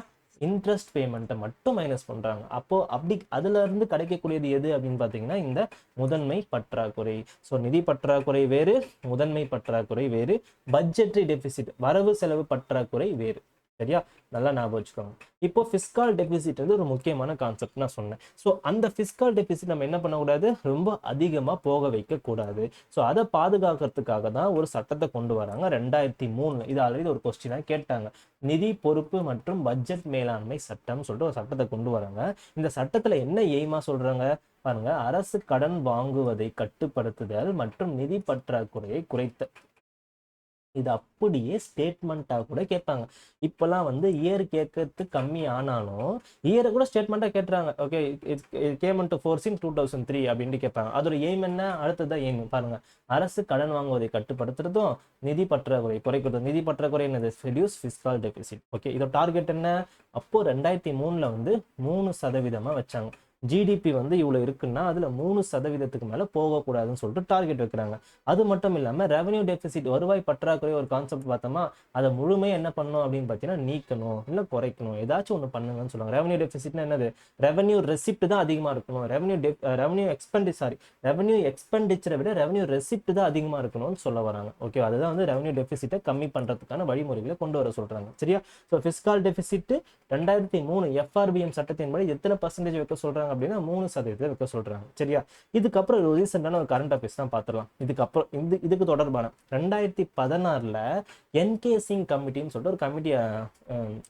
இன்ட்ரெஸ்ட் பேமெண்ட்டை மட்டும் மைனஸ் பண்றாங்க. அப்போ அப்படி அதுல இருந்து கிடைக்கக்கூடியது எது அப்படின்னு பார்த்தீங்கன்னா இந்த முதன்மை பற்றாக்குறை. ஸோ நிதி பற்றாக்குறை வேறு, முதன்மை பற்றாக்குறை வேறு, பட்ஜெட்ரி டெபிசிட் வரவு செலவு பற்றாக்குறை வேறு. சரியா? நல்லா ஞாபகம் வச்சுக்கோங்க. இப்போ ஃபிஸ்கல் டெபிசிட் வந்து ஒரு முக்கியமான கான்செப்ட் நான் சொன்னேன். ஸோ அந்த ஃபிஸ்கல் டெபிசிட் நம்ம என்ன பண்ணக்கூடாது, ரொம்ப அதிகமாக போக வைக்கக்கூடாது. ஸோ அதை பாதுகாக்கிறதுக்காக தான் ஒரு சட்டத்தை கொண்டு வராங்க 2003. இது ஆல்ரெடி ஒரு கொஸ்டினாக கேட்டாங்க. நிதி பொறுப்பு மற்றும் பட்ஜெட் மேலாண்மை சட்டம் சொல்லிட்டு ஒரு சட்டத்தை கொண்டு வராங்க. இந்த சட்டத்தில் என்ன எய்மா சொல்றாங்க, பாருங்க, அரசு கடன் வாங்குவதை கட்டுப்படுத்துதல் மற்றும் நிதி பற்றாக்குறையை குறைத்தல். இது அப்படியே ஸ்டேட்மெண்ட்டாக கூட கேட்பாங்க. இப்போல்லாம் வந்து இயர் கேட்கறது கம்மி ஆனாலும் இயரை கூட ஸ்டேட்மெண்ட்டாக கேட்டுறாங்க. Okay, came into force in 2003 அப்படின்ட்டு கேட்பாங்க. அதோட எய்ம் என்ன, அடுத்ததான் எய்ம் பாருங்க, அரசு கடன் வாங்குவதை கட்டுப்படுத்துறதும் நிதி பற்றாக்குறை குறைக்கிறதும். நிதி பற்றாக்குறை என்னது, ரெடியூஸ் ஃபிஸ்கல் டெபிசிட். ஓகே, இதோட டார்கெட் என்ன, அப்போ 2003 வந்து 3% வச்சாங்க. ஜிடிபி வந்து இவ்வளோ இருக்குன்னா அதில் 3% மேலே போகக்கூடாதுன்னு சொல்லிட்டு டார்கெட் வைக்கிறாங்க. அது மட்டும் இல்லாமல் ரெவன்யூ டெபிசிட், வருவாய் பற்றாக்குறை ஒரு கான்செப்ட் பார்த்தோமா, அதை முழுமையாக என்ன பண்ணணும் அப்படின்னு பார்த்தீங்கன்னா நீக்கணும், இல்லை குறைக்கணும், ஏதாச்சும் ஒன்று பண்ணுங்கன்னு சொல்லுவாங்க. ரெவன்யூ டெபிசிட்னா என்னது, ரெவன்யூ ரெசிப்ட் தான் அதிகமாக இருக்கணும். ரெவன்யூ எக்ஸ்பெண்டிச்சரை விட ரெவன்யூ ரெசிப்ட் தான் அதிகமாக இருக்கணும்னு சொல்ல வராங்க. ஓகே, அதுதான் வந்து ரெவன்யூ டெபிசிட்டை கம்மி பண்ணுறதுக்கான வழிமுறைகளை கொண்டு வர சொல்கிறாங்க. சரியா? ஸோ ஃபிஸ்கல் டெபிசிட் 2003 எஃப்ஆர்பிஎம் சட்டத்தின்படி எத்தனை பர்சன்டேஜ் வைக்க சொல்கிறாங்க அப்படின்னா 3% வைக்க சொல்றாங்க. சரியா? இதுக்கப்புறம் ஒரு ரீசெண்டான ஒரு கரண்ட் அஃபேர்ஸ் தான் பார்த்துடலாம். இதுக்கப்புறம் இதுக்கு தொடர்பான 2016 என்கே சிங் கமிட்டின்னு சொல்லிட்டு ஒரு கமிட்டியை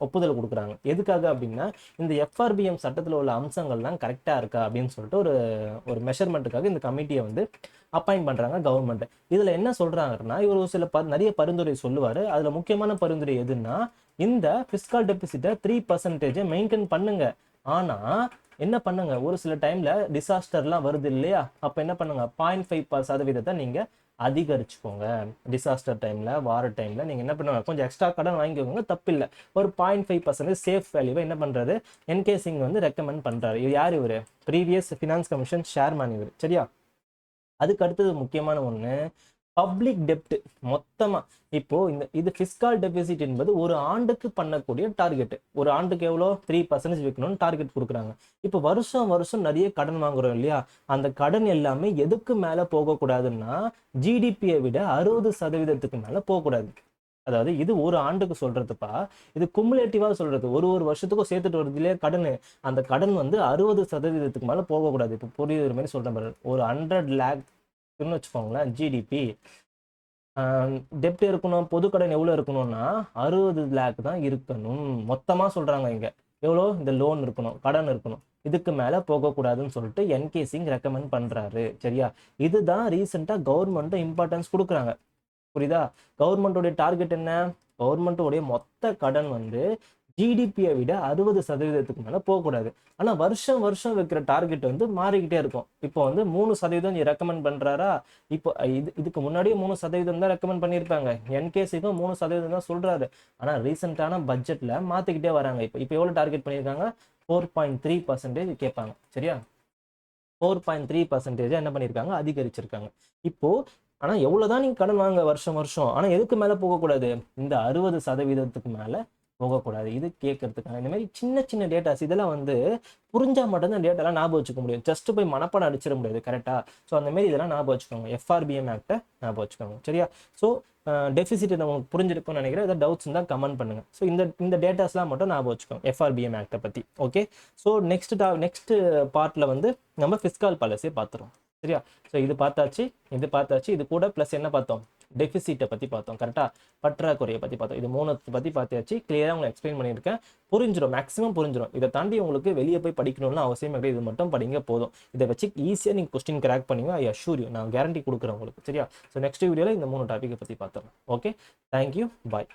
ஒப்புதல் கொடுக்குறாங்க. எதுக்காக அப்படின்னா இந்த எஃப்ஆர்பிஎம் சட்டத்தில் உள்ள அம்சங்கள்லாம் கரெக்டாக இருக்கா அப்படின்னு சொல்லிட்டு ஒரு மெஷர்மெண்ட்டுக்காக இந்த கமிட்டியை வந்து அப்பாயிண்ட் பண்றாங்க கவர்மெண்ட். இதுல என்ன சொல்றாங்கன்னா, இவர் சில நிறைய பரிந்துரை சொல்லுவாரு. அதுல முக்கியமான பரிந்துரை எதுன்னா, இந்த பிஸ்கல் டெபிசிட்டை 3% மெயின்டைன் பண்ணுங்க. ஆனா என்ன பண்ணுங்க, ஒரு சில டைம்ல டிசாஸ்டர்லாம் வருது இல்லையா, அப்ப என்ன பண்ணுங்க, 0.5% நீங்க அதிகரிச்சுக்கோங்க. டிசாஸ்டர் டைம்ல, வார டைம்ல நீங்க என்ன பண்ணுவாங்க, கொஞ்சம் எக்ஸ்ட்ரா கடன் வாங்கிக்கோங்க, தப்பு இல்லை. ஒரு 0.5% சேஃப் வேல்யூவை என்ன பண்றாரு, என்கே சிங் வந்து ரெக்கமெண்ட் பண்றாரு. இது யார், இவரு ப்ரீவியஸ் ஃபினான்ஸ் கமிஷன் சேர்மேன் இவர். சரியா? அதுக்கு அடுத்தது முக்கியமான ஒண்ணு, பப்ளிக் டெப்ட். மொத்தமா இப்போ இது பிஸ்கல் டெபிசிட் என்பது ஒரு ஆண்டுக்கு பண்ணக்கூடிய டார்கெட். ஒரு ஆண்டுக்கு எவ்வளோ, 3% வைக்கணும்னு டார்கெட் கொடுக்குறாங்க. இப்போ வருஷம் வருஷம் நிறைய கடன் வாங்குறோம் இல்லையா, அந்த கடன் எல்லாமே எதுக்கு மேல போகக்கூடாதுன்னா ஜிடிபியை விட 60% மேல போகக்கூடாது. அதாவது இது ஒரு ஆண்டுக்கு சொல்றதுப்பா, இது குமுலேட்டிவா சொல்றது, ஒரு வருஷத்துக்கும் சேர்த்துட்டு வருது இல்லையா கடன். அந்த கடன் வந்து 60% மேல போகக்கூடாது. இப்போ புரியுற மாதிரி சொல்றேன் பாரு, ஒரு 100 லேக்னு வச்சுக்கோங்களேன் ஜிடிபி, டெப்ட் இருக்கணும், பொது கடன் எவ்வளவு இருக்கணும்னா 60 லேக் தான் இருக்கணும். மொத்தமா சொல்றாங்க இங்க. எவ்வளோ, இந்த லோன் இருக்கணும், கடன் இருக்கணும், இதுக்கு மேல போகக்கூடாதுன்னு சொல்லிட்டு என்கே சிங் ரெக்கமெண்ட் பண்றாரு. சரியா? இதுதான் ரீசெண்டா கவர்மெண்ட் இம்பார்ட்டன்ஸ் கொடுக்குறாங்க. புரியுதா? கவர்மெண்டோடைய டார்கெட் என்ன, கவர்மெண்டோடைய மொத்த கடன் வந்து ஜிடிபியை விட 60% மேல போகக்கூடாது. ஆனா வருஷம் வருஷம் வைக்கிற டார்கெட் வந்து மாறிக்கிட்டே இருக்கும். இப்போ வந்து 3% ரெக்கமெண்ட் பண்றாரா, இப்போ இதுக்கு முன்னாடியே 3% தான் ரெக்கமெண்ட் பண்ணியிருப்பாங்க. என்கேசிக்கும் 3% தான் சொல்றாரு. ஆனா ரீசெண்டான பட்ஜெட்ல மாத்திக்கிட்டே வராங்க. இப்போ எவ்வளவு டார்கெட் பண்ணியிருக்காங்க, 4.3% கேட்பாங்க. சரியா? 4.3% என்ன பண்ணியிருக்காங்க, அதிகரிச்சிருக்காங்க. இப்போ ஆனா எவ்வளவுதான் நீங்க கடன் வாங்க வருஷம் வருஷம், ஆனா எதுக்கு மேல போகக்கூடாது, இந்த 60% மேல போகக்கூடாது. இது கேட்கறதுக்கான இந்த மாதிரி சின்ன சின்ன டேட்டாஸ், இதெல்லாம் வந்து புரிஞ்சா மட்டும்தான் டேட்டாலாம் ஞாபகம் வச்சுக்க முடியும். ஜஸ்ட் போய் மனப்பாடம் அடிச்சிட முடியாது. கரெக்டா? ஸோ அந்த மாதிரி இதெல்லாம் ஞாபகம் வச்சுக்கோங்க. எஃப்ஆர்பிஎம் ஆக்டை ஞாபகம் வச்சுக்கோங்க. சரியா? ஸோ டெபிசிட் உங்களுக்கு புரிஞ்சிருக்கும்னு நினைக்கிறேன். ஏதாவது டவுட்ஸ் இருந்தால் கமெண்ட் பண்ணுங்க. ஸோ இந்த டேட்டாஸ்லாம் மட்டும் ஞாபகம் வச்சுக்கோங்க எஃப்ஆர்பிஎம் ஆக்டை பற்றி. ஓகே, ஸோ நெக்ஸ்ட் பார்ட்ல வந்து நம்ம ஃபிஸ்கல் பாலிசியை பார்த்துருவோம். சரியா? ஸோ இது பார்த்தாச்சு. இது கூட ப்ளஸ் என்ன பார்த்தோம், டெபிசிட்டை பற்றி பார்த்தோம். கரெக்டாக? பற்றாக்குறையை பற்றி பார்த்தோம். இது 3 பற்றி பார்த்தாச்சு. கிளியராக உங்களுக்கு எக்ஸ்பிளைன் பண்ணியிருக்கேன். புரிஞ்சிடும், மேக்ஸிமம் புரிஞ்சிடும். இதை தாண்டி உங்களுக்கு வெளியே போய் படிக்கணும்னு அவசியம் கிடையாது. இது மட்டும் படிங்க போதும். இதை வச்சு ஈஸியாக நீங்கள் கொஸ்டின் கிராக் பண்ணுவீங்க. ஐ அஷ்யூர் யூ, நான் கேரண்டி கொடுக்குறேன் உங்களுக்கு. சரியா? ஸோ நெக்ஸ்ட் வீடியோவில் இந்த 3 டாப்பிக்கை பற்றி பார்த்துறோம். ஓகே, தேங்க்யூ, பாய்.